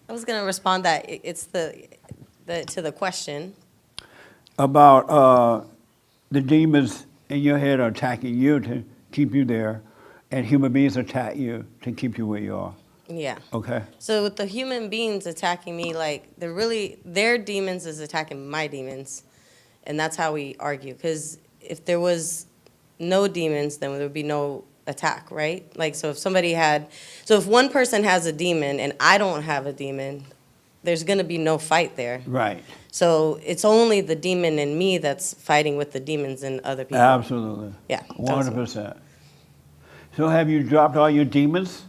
I was going to respond that it's to the question. About the demons in your head are attacking you to keep you there, and human beings attack you to keep you where you are. Yeah. Okay. So with the human beings attacking me, like their demons is attacking my demons, and that's how we argue. Because if there was no demons, then there would be no attack, right? Like, so if one person has a demon and I don't have a demon, there's going to be no fight there. Right. So it's only the demon in me that's fighting with the demons in other people. Absolutely. Yeah. 100%. So have you dropped all your demons?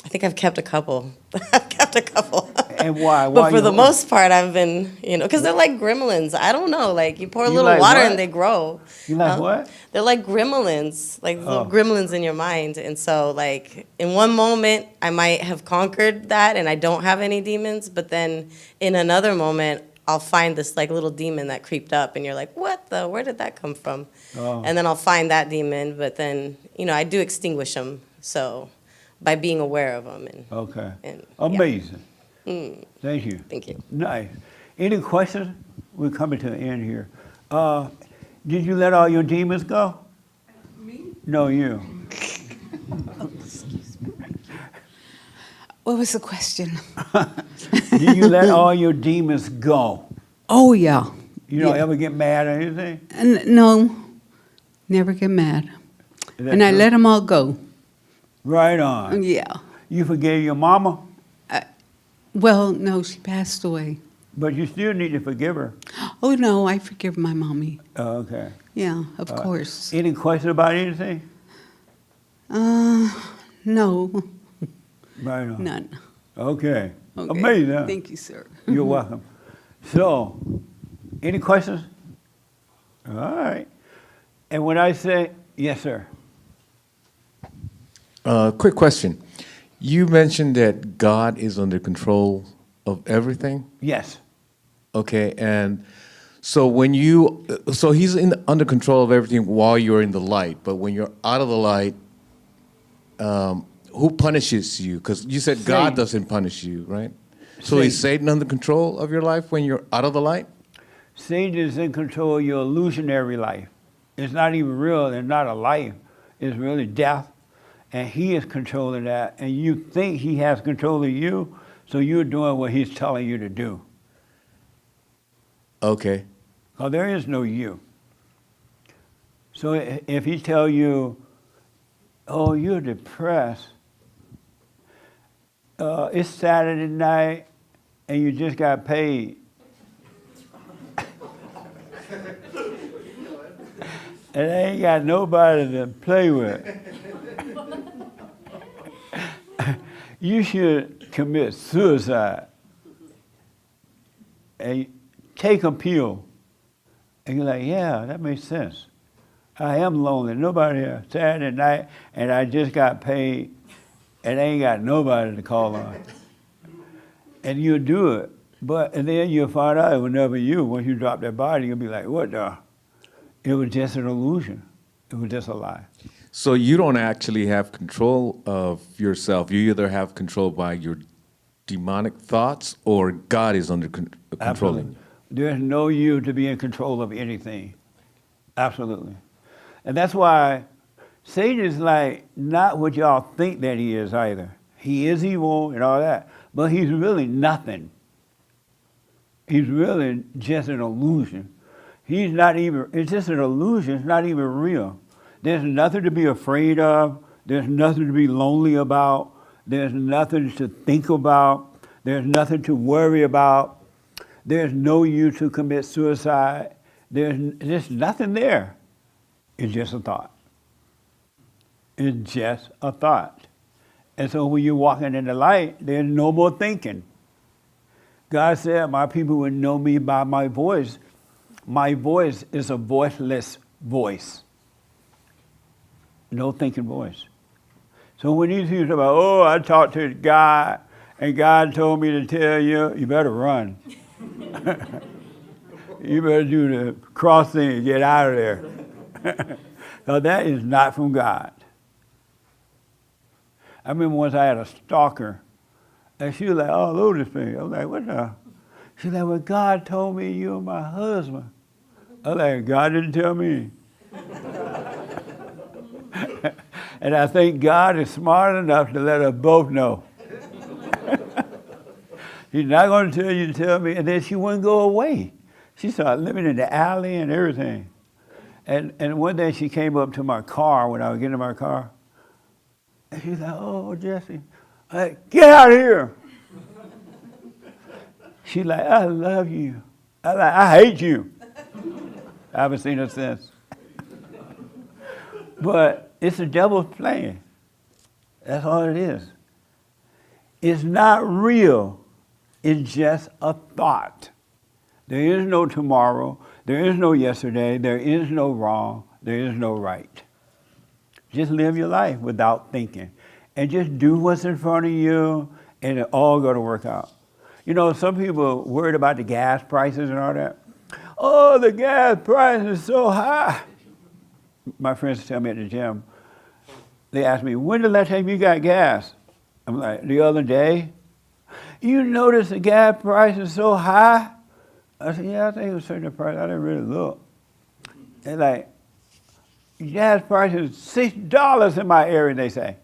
I think I've kept a couple. I've kept a couple. And why? But for you the hold- most part, I've been, because they're like gremlins. I don't know. Like, you pour a You little like water what? and they grow. You like Huh? what? They're like gremlins, like little Oh. gremlins in your mind. And so, like, in one moment, I might have conquered that and I don't have any demons. But then in another moment, I'll find this, like, little demon that creeped up. And you're like, where did that come from? Oh. And then I'll find that demon. But then, I do extinguish them. So, by being aware of them. Okay. And, Amazing. Mm. Thank you. Thank you. Nice. Any questions? We're coming to the end here. Did you let all your demons go? Me? No, you. What was the question? Did you let all your demons go? Oh, yeah. You don't Yeah. ever get mad or anything? No, never get mad. Is that And I true? let them all go. Right on. Yeah. You forgave your mama, Well, no, she passed away. but you still need to forgive her. Oh, no, I forgive my mommy. Oh, okay. Yeah, of course. Any question about anything? No, Right on. none. Okay. Okay. Amazing. Huh? Thank you, sir. You're welcome. So, any questions? All right. And when I say, yes, sir. Quick question. You mentioned that God is under control of everything. Yes. Okay, and so so he's under control of everything while you're in the light, but when you're out of the light, who punishes you? Because you said God Satan. doesn't punish you, right? So is Satan under control of your life when you're out of the light? Satan is in control of your illusionary life. It's not even real. It's not a life. It's really death. And he is controlling that. And you think he has control of you, so you're doing what he's telling you to do. Okay. Because there is no you. So if he tell you, oh, you're depressed, it's Saturday night and you just got paid. And I ain't got nobody to play with. You should commit suicide and take a pill. And you're like, yeah, that makes sense. I am lonely. Nobody here. Saturday night, and I just got paid, and I ain't got nobody to call on. And you do it. And then you'll find out it was never you. Once you drop that body, you'll be like, what the? It was just an illusion. It was just a lie. So you don't actually have control of yourself. You either have control by your demonic thoughts or God is under controlling. Absolutely. There's no you to be in control of anything. Absolutely. And that's why Satan is like not what y'all think that he is either. He is evil and all that, but he's really nothing. He's really just an illusion. He's not even, it's just an illusion, it's not even real. There's nothing to be afraid of. There's nothing to be lonely about. There's nothing to think about. There's nothing to worry about. There's no you to commit suicide. There's nothing there. It's just a thought. It's just a thought. And so when you're walking in the light, there's no more thinking. God said, my people would know me by my voice. My voice is a voiceless voice. No thinking voice. So when you see about, oh, I talked to God, and God told me to tell you, you better run. You better do the cross thing and get out of there. Now that is not from God. I remember once I had a stalker, and she was like, oh, Lotus thing. I was like, what the? She's like, well, God told me you were my husband. I was like, God didn't tell me. And I think God is smart enough to let us both know. He's not going to tell you to tell me. And then she wouldn't go away. She started living in the alley and everything. And one day she came up to my car when I was getting in my car. And she's like, oh, Jesse, get out of here. She's like, I love you. I hate you. I haven't seen her since. But it's the devil's plan. That's all it is. It's not real. It's just a thought. There is no tomorrow. There is no yesterday. There is no wrong. There is no right. Just live your life without thinking. And just do what's in front of you, and it all going to work out. You know, some people are worried about the gas prices and all that. Oh, the gas price is so high. My friends tell me at the gym, they ask me, when the last time you got gas? I'm like, the other day. You notice the gas price is so high? I said, yeah, I think it was a certain price. I didn't really look. They're like, gas price is $6 in my area, they say.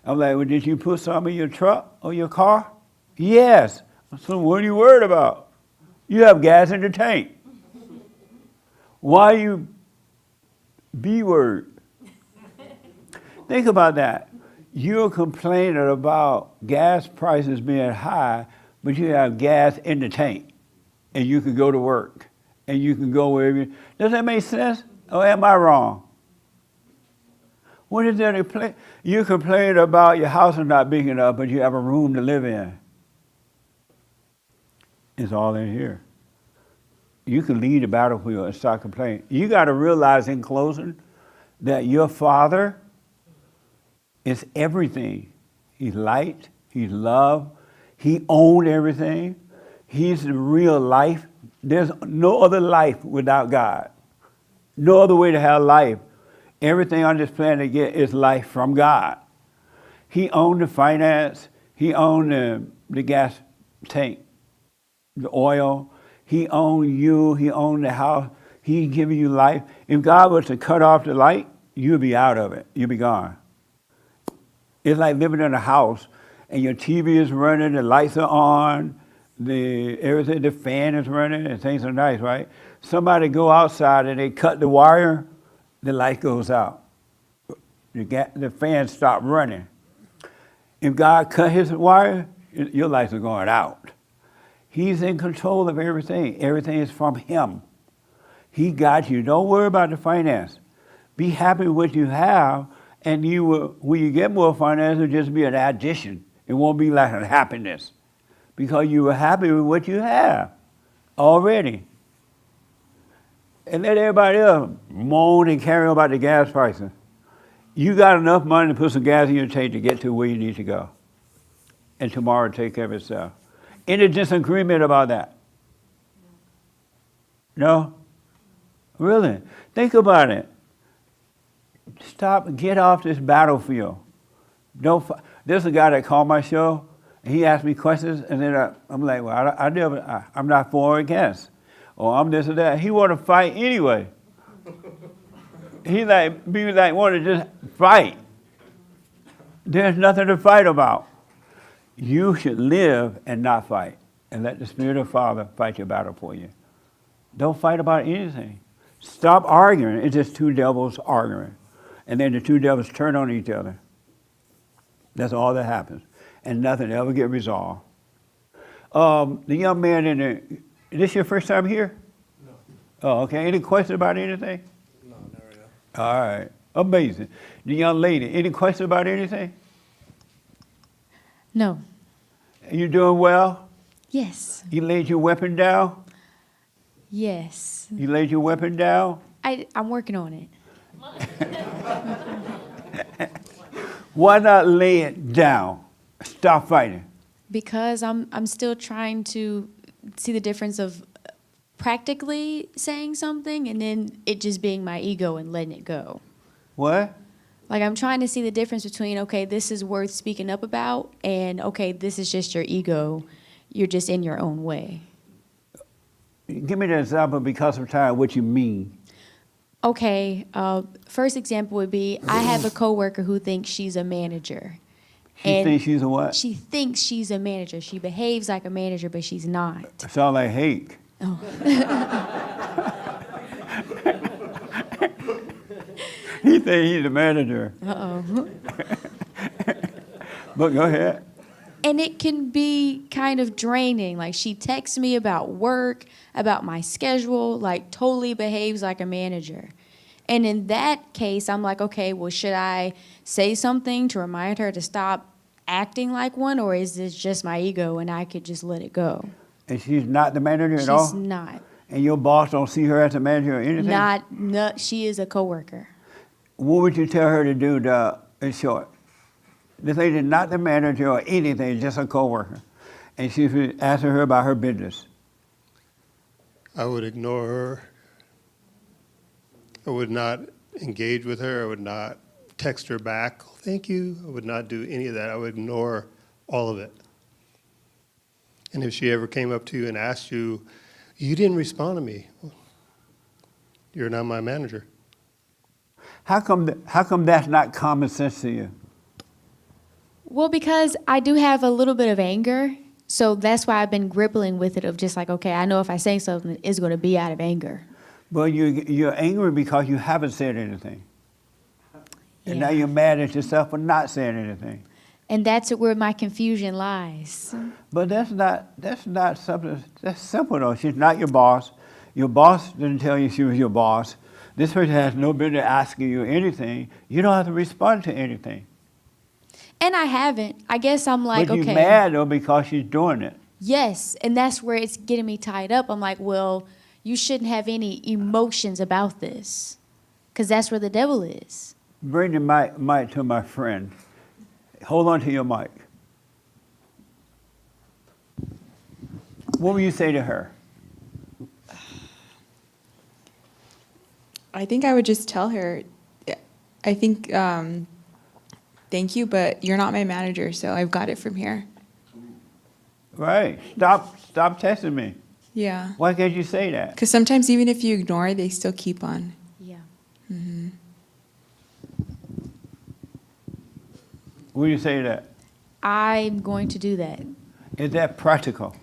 I'm like, well, did you put some in your truck or your car? Yes. So what are you worried about? You have gas in the tank. Why you be worried? Think about that. You're complaining about gas prices being high, but you have gas in the tank, and you can go to work, and you can go wherever you... Does that make sense? Or am I wrong? What is there to play? You complain about your house is not big enough, but you have a room to live in. It's all in here. You can leave the battlefield and start complaining. You got to realize in closing that your Father is everything. He's light, He's love, He owned everything. He's the real life. There's no other life without God. No other way to have life. Everything on this planet is life from God. He owned the finance. He owned the gas tank, the oil. He owned you. He owned the house. He giving you life. If God was to cut off the light, you'll be out of it. You'll be gone. It's like living in a house and your TV is running, the lights are on, everything, the fan is running, and things are nice, right? Somebody go outside and they cut the wire, the light goes out. The fan stopped running. If God cut his wire, your lights are going out. He's in control of everything. Everything is from him. He got you. Don't worry about the finance. Be happy with what you have, and you will, when you get more finance, it'll just be an addition. It won't be like a happiness, because you were happy with what you have already. And let everybody else moan and carry on about the gas prices. You got enough money to put some gas in your tank to get to where you need to go. And tomorrow take care of itself. Any disagreement about that? No? Really? Think about it. Stop and get off this battlefield. There's a guy that called my show, and he asked me questions, and then I'm like, well, I'm not for or against. Or I'm this or that. He want to fight anyway. He want to just fight. There's nothing to fight about. You should live and not fight, and let the Spirit of the Father fight your battle for you. Don't fight about anything. Stop arguing. It's just two devils arguing. And then the two devils turn on each other. That's all that happens. And nothing ever get resolved. The young man is this your first time here? No. Oh, okay. Any questions about anything? No, not really. All right. Amazing. The young lady, any questions about anything? No. You doing well? Yes. You laid your weapon down? Yes. You laid your weapon down? I'm working on it. Why not lay it down? Stop fighting. Because I'm still trying to see the difference of practically saying something and then it just being my ego and letting it go. What? Like I'm trying to see the difference between, okay, this is worth speaking up about, and okay, this is just your ego. You're just in your own way. Give me an example, because of time, what you mean. Okay, first example would be, I have a coworker who thinks she's a manager. She thinks she's a what? She thinks she's a manager. She behaves like a manager, but she's not. Sound like hate. Oh. He thinks he's a manager. Uh-oh. But go ahead. And it can be kind of draining. Like she texts me about work, about my schedule, like totally behaves like a manager. And in that case, I'm like, okay, well, should I say something to remind her to stop acting like one, or is this just my ego and I could just let it go? And she's not the manager at all? She's not. And your boss don't see her as a manager or anything? No, she is a coworker. What would you tell her to do in short? This lady is not the manager or anything, just a coworker. And she's asking her about her business. I would ignore her. I would not engage with her. I would not text her back, thank you. I would not do any of that. I would ignore all of it. And if she ever came up to you and asked you, you didn't respond to me, well, you're not my manager. How come that's not common sense to you? Well, because I do have a little bit of anger, so that's why I've been grappling with it of just like, okay, I know if I say something, it's going to be out of anger. Well, you're angry because you haven't said anything. And now Yeah. you're mad at yourself for not saying anything. And that's where my confusion lies. But that's not something, that's simple though. She's not your boss. Your boss didn't tell you she was your boss. This person has no business asking you anything. You don't have to respond to anything. And I haven't. I guess I'm like, but you're okay. mad though because she's doing it. Yes, and that's where it's getting me tied up. I'm like, well, you shouldn't have any emotions about this, because that's where the devil is. Bring the mic to my friend. Hold on to your mic. What will you say to her? I think I would just tell her, I think, thank you, but you're not my manager, so I've got it from here. Right. Stop testing me. Yeah. Why can't you say that? Because sometimes even if you ignore, they still keep on. Yeah. Mm-hmm. Will you say that? I'm going to do that. Is that practical?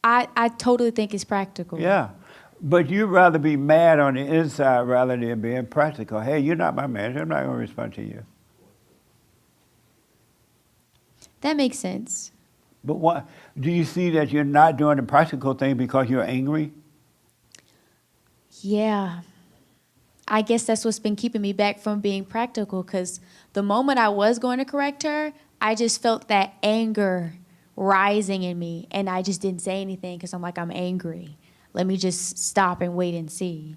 I totally think it's practical. Yeah. But you'd rather be mad on the inside rather than being practical. Hey, you're not my manager. I'm not going to respond to you. That makes sense. But what do you see that you're not doing the practical thing because you're angry? Yeah. I guess that's what's been keeping me back from being practical, because the moment I was going to correct her, I just felt that anger rising in me, and I just didn't say anything because I'm like, I'm angry. Let me just stop and wait and see.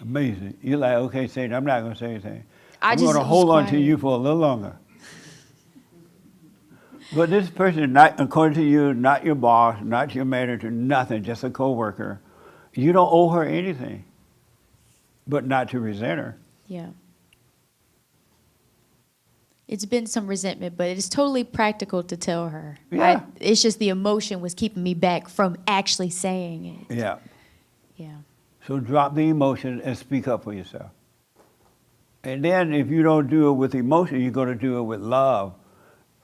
Amazing. You're like, okay, Satan, I'm not going to say anything. I I'm just going to was hold on to quiet. you for a little longer. But this person, not according to you, not your boss, not your manager, nothing, just a coworker. You don't owe her anything, but not to resent her. Yeah. It's been some resentment, but it's totally practical to tell her. Yeah. It's just the emotion was keeping me back from actually saying it. Yeah. Yeah. So drop the emotion and speak up for yourself. And then if you don't do it with emotion, you're going to do it with love.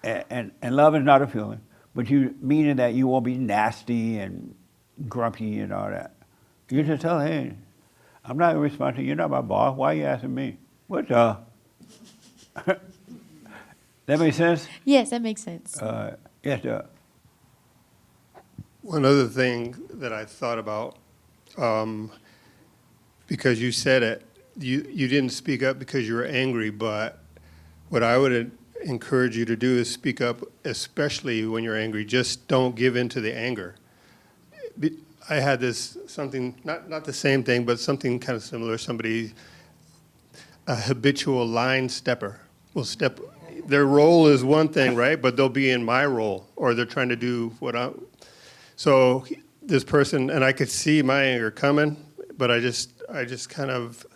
And love is not a feeling, but you meaning that you won't be nasty and grumpy and all that. You just tell, hey, I'm not going to respond to you. You're not my boss. Why are you asking me? What the? That makes sense? Yes, that makes sense. Yes, sir. One other thing that I thought about, because you said it, you didn't speak up because you were angry, but what I would encourage you to do is speak up, especially when you're angry. Just don't give in to the anger. I had this something, not the same thing, but something kind of similar. Somebody, a habitual line stepper, will step. Their role is one thing, right? But they'll be in my role, or they're trying to do what I'm. So this person, and I could see my anger coming, but I just kind of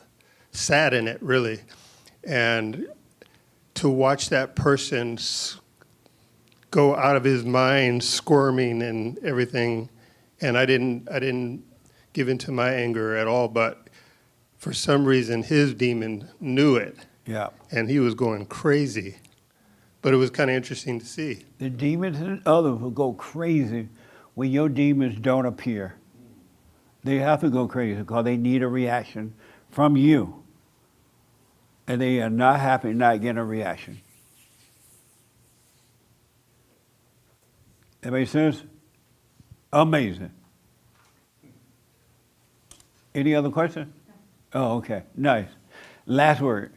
sat in it, really. And to watch that person go out of his mind, squirming and everything, and I didn't give in to my anger at all, but for some reason his demon knew it. Yeah. And he was going crazy. But it was kind of interesting to see. The demons and others will go crazy when your demons don't appear. They have to go crazy because they need a reaction from you. And they are not happy not getting a reaction. That makes sense? Amazing. Any other question? Oh, okay. Nice. Last word.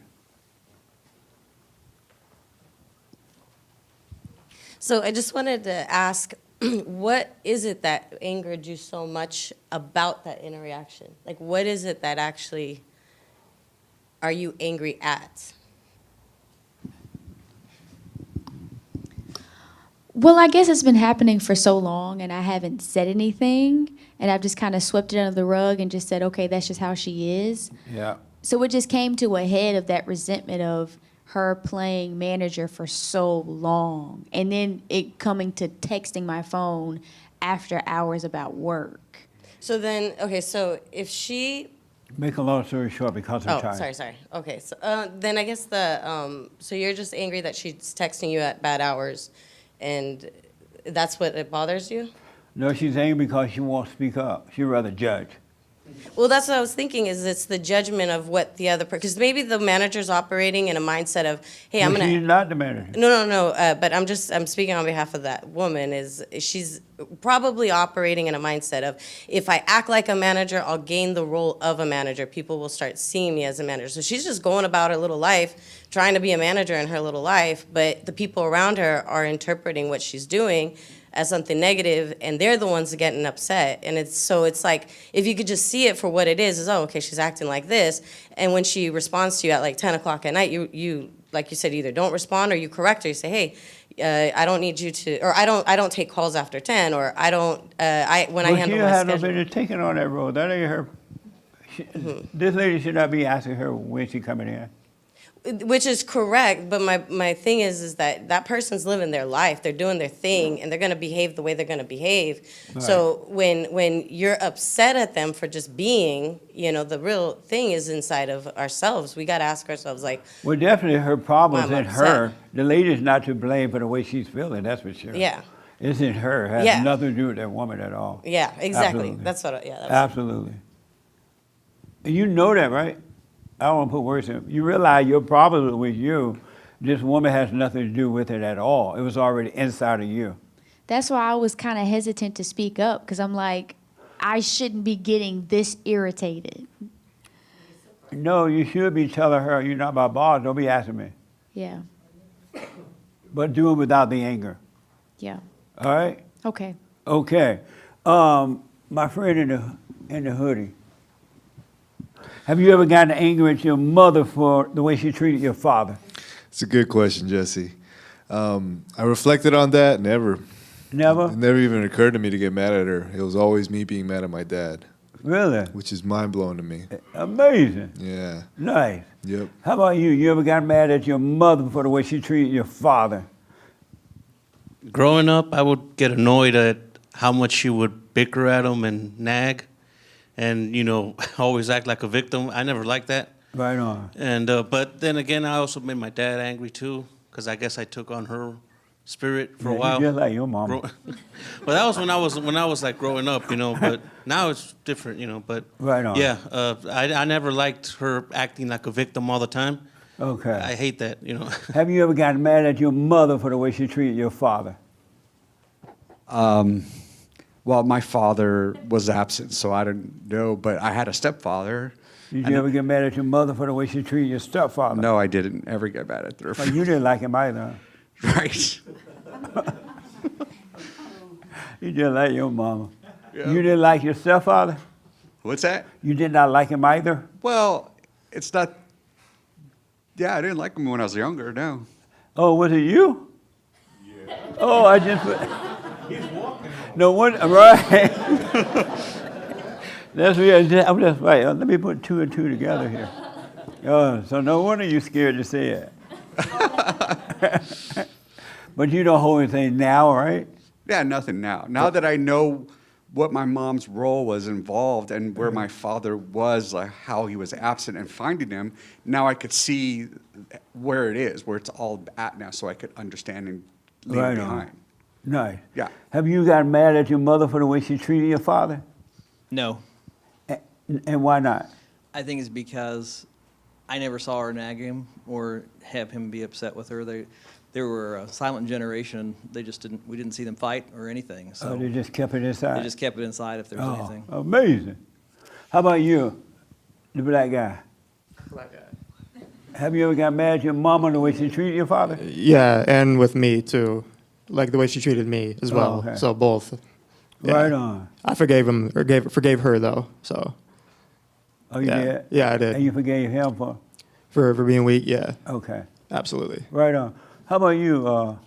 So I just wanted to ask, what is it that angered you so much about that interaction? Like, what is it that actually are you angry at? Well, I guess it's been happening for so long and I haven't said anything and I've just kind of swept it under the rug and just said, okay, that's just how she is. Yeah. So it just came to a head of that resentment of her playing manager for so long and then it coming to texting my phone after hours about work. So then, okay, so if she Make a long story short because of time. sorry. Okay, so then I guess so you're just angry that she's texting you at bad hours, and that's what it bothers you? No, she's angry because she won't speak up. She'd rather judge. Well, that's what I was thinking, is it's the judgment of what the other person, because maybe the manager's operating in a mindset of, hey, I'm Well, gonna. she's not the manager. No, but I'm speaking on behalf of that woman, she's probably operating in a mindset of, if I act like a manager, I'll gain the role of a manager. People will start seeing me as a manager. So she's just going about her little life, trying to be a manager in her little life, but the people around her are interpreting what she's doing as something negative, and they're the ones getting upset. And it's like, if you could just see it for what it is, oh, okay, she's acting like this. And when she responds to you at like 10 o'clock at night, you like you said, either don't respond or you correct her. You say, hey, I don't need you to, or I don't take calls after 10, or I don't, when I handle my She schedule. has no business taking on that role. That ain't her. This lady should not be asking her when she coming in. Which is correct, but my thing is that person's living their life, they're doing their thing, and they're gonna behave the way they're gonna behave. Right. So when you're upset at them for just being, the real thing is inside of ourselves. We gotta ask ourselves, like, Well, definitely her problem's Why I'm in her. upset. The lady's not to blame for the way she's feeling, that's for sure. Yeah. It's in her. It has Yeah. nothing to do with that woman at all. yeah, exactly. Absolutely. That's what. That was Absolutely. And you know that, right? I don't want to put words in it. You realize your problem with you, this woman has nothing to do with it at all. It was already inside of you. That's why I was kind of hesitant to speak up because I'm like, I shouldn't be getting this irritated. No, you should be telling her, you're not my boss, don't be asking me. Yeah, But do it without the anger. yeah. All right? Okay. Okay. My friend in the hoodie. Have you ever gotten angry at your mother for the way she treated your father? It's a good question, Jesse. I reflected on that. Never. Never? It never even occurred to me to get mad at her. It was always me being mad at my dad. Really? Which is mind-blowing to me. Amazing. Yeah. Nice. Yep. How about you? You ever got mad at your mother for the way she treated your father? Growing up, I would get annoyed at how much she would bicker at him and nag, and always act like a victim. I never liked that. Right on. And but then again, I also made my dad angry too, because I guess I took on her spirit for a Yeah, while. you just like your mama. Well, that was when I was like growing up, But now it's different, But Right on. yeah, I never liked her acting like a victim all the time. Okay. I hate that, Have you ever gotten mad at your mother for the way she treated your father? Well, my father was absent, so I didn't know, but I had a stepfather. Did you ever get mad at your mother for the way she treated your stepfather? No, I didn't ever get mad at her. Well, you didn't like him either. Right. You didn't like your mama. Yeah. You didn't like your stepfather? What's that? You did not like him either? Well, it's not. Yeah, I didn't like him when I was younger. No. Oh, was it you? Yeah. Oh, I just. He's walking. No one, right? That's weird. I'm just right. Let me put two and two together here. Oh, so no wonder you're scared to say it. But you don't hold anything now, right? Yeah, nothing now. Now that I know what my mom's role was involved and where my father was, like how he was absent and finding him, now I could see where it is, where it's all at now, so I could understand and leave Right it on. behind. Nice. Yeah. Have you gotten mad at your mother for the way she treated your father? No. And why not? I think it's because I never saw her nag him or have him be upset with her. They were a silent generation. We didn't see them fight or anything. So They just kept it inside? They just kept it inside if there was anything. Amazing. How about you, the black guy? Black guy. Have you ever got mad at your mama the way she treated your father? Yeah, and with me too. like the way she treated me as well. okay. So both. Right on. I forgave him, or forgave her though. So Oh, you yeah. did? Yeah, I did. And you forgave him for? For being weak, yeah. Okay. Absolutely. Right on. How about you?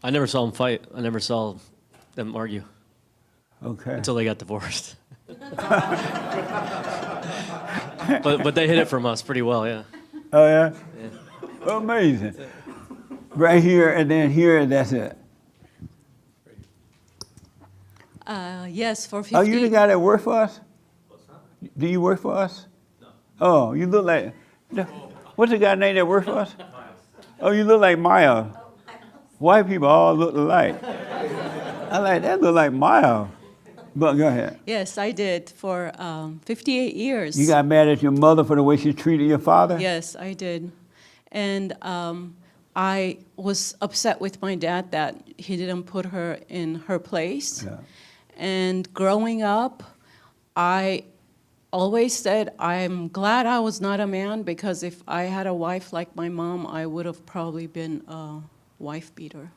I never saw them fight. I never saw them argue. Okay. Until they got divorced. but they hid it from us pretty well, yeah. Oh, yeah? Amazing. Right here and then here, and that's it. Yes, for 50. Oh, you the guy that worked for us? Do you work for us? No. Oh, you look like, what's the guy name that worked for us? Oh, you look like Maya. White people all look alike. I like, that look like Maya. But go ahead. Yes, I did for 58 years. You got mad at your mother for the way she treated your father? Yes, I did. And I was upset with my dad that he didn't put her in her place. Yeah. And growing up, I always said, I'm glad I was not a man, because if I had a wife like my mom, I would have probably been a wife beater.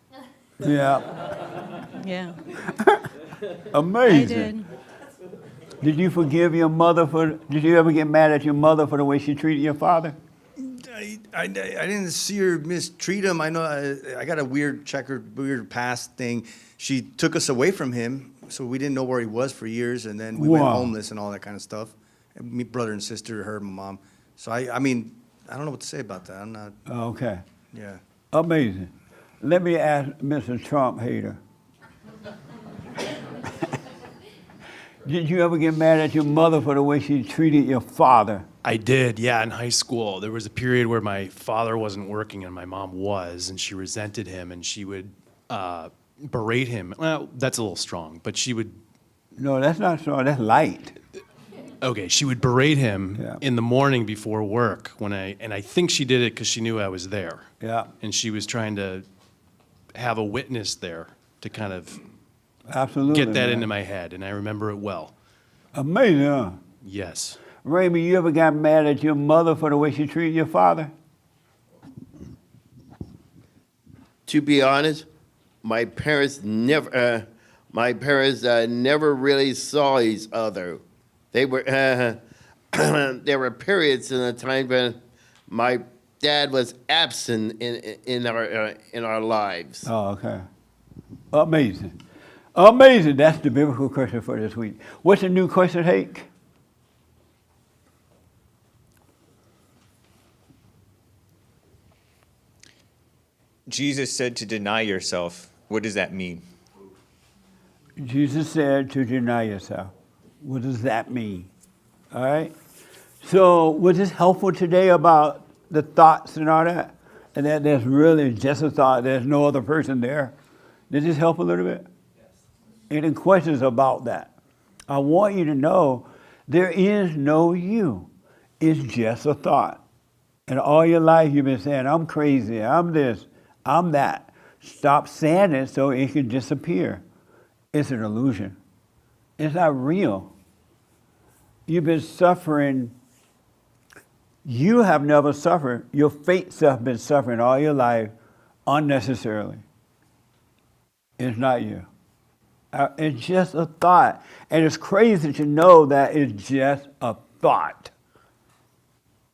Yeah. Yeah. Amazing. I did. Did you forgive your mother did you ever get mad at your mother for the way she treated your father? I didn't see her mistreat him. I know I got a weird past thing. She took us away from him, so we didn't know where he was for years, and then we went Wow. homeless and all that kind of stuff. And me brother and sister, her, my mom. So I mean, I don't know what to say about that. I'm not. Okay. Yeah. Amazing. Let me ask Mr. Trump hater. Did you ever get mad at your mother for the way she treated your father? I did, yeah, in high school. There was a period where my father wasn't working and my mom was, and she resented him, and she would berate him. Well, that's a little strong, but she would... No, that's not strong, that's light. Okay, she would berate him in the morning before work, and I think she did it because she knew I was there. Yeah. And she was trying to have a witness there to kind of Absolutely, get that man. into my head, and I remember it well. Amazing, huh? Yes. Raymond, you ever got mad at your mother for the way she treated your father? To be honest, my parents never really saw each other. They were there were periods in the time when my dad was absent in our lives. Oh, okay. Amazing. Amazing. That's the biblical question for this week. What's the new question, Hake? Jesus said to deny yourself. What does that mean? Jesus said to deny yourself. What does that mean? All right? So was this helpful today about the thoughts and all that? And that there's really just a thought, there's no other person there? Did this help a little bit? Yes. Any questions about that? I want you to know there is no you. It's just a thought. And all your life you've been saying, I'm crazy, I'm this, I'm that. Stop saying it so it can disappear. It's an illusion. It's not real. You've been suffering. You have never suffered. Your fake self been suffering all your life unnecessarily. It's not you. It's just a thought. And it's crazy to know that it's just a thought.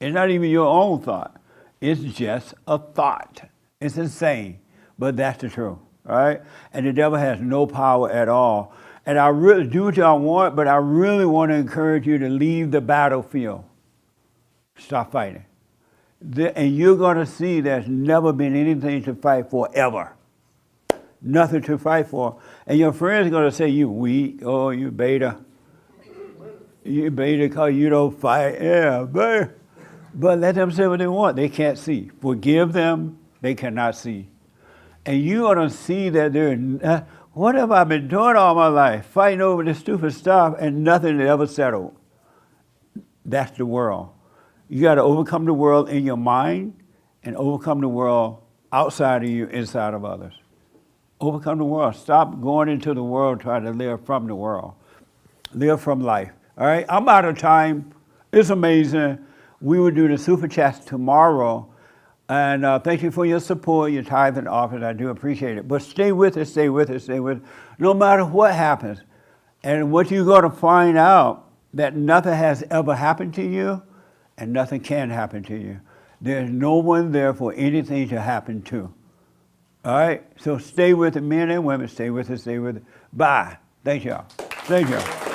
It's not even your own thought. It's just a thought. It's insane, but that's the truth, all right? And the devil has no power at all. And I really do what y'all want, but I really want to encourage you to leave the battlefield. Stop fighting. And you're going to see there's never been anything to fight for ever. Nothing to fight for. And your friends are going to say, you weak, oh, you beta. You beta because you don't fight. Yeah, but let them say what they want. They can't see. Forgive them. They cannot see. And you're going to see that what have I been doing all my life? Fighting over this stupid stuff and nothing ever settled. That's the world. You got to overcome the world in your mind and overcome the world outside of you, inside of others. Overcome the world. Stop going into the world trying to live from the world. Live from life. All right? I'm out of time. It's amazing. We will do the super chats tomorrow. And thank you for your support, your tithe and offering. I do appreciate it. But stay with us, stay with us, stay with us. No matter what happens. And what you're going to find out, that nothing has ever happened to you and nothing can happen to you. There's no one there for anything to happen to. All right? So stay with it, men and women. Stay with us, stay with it. Bye. Thank y'all. Thank y'all.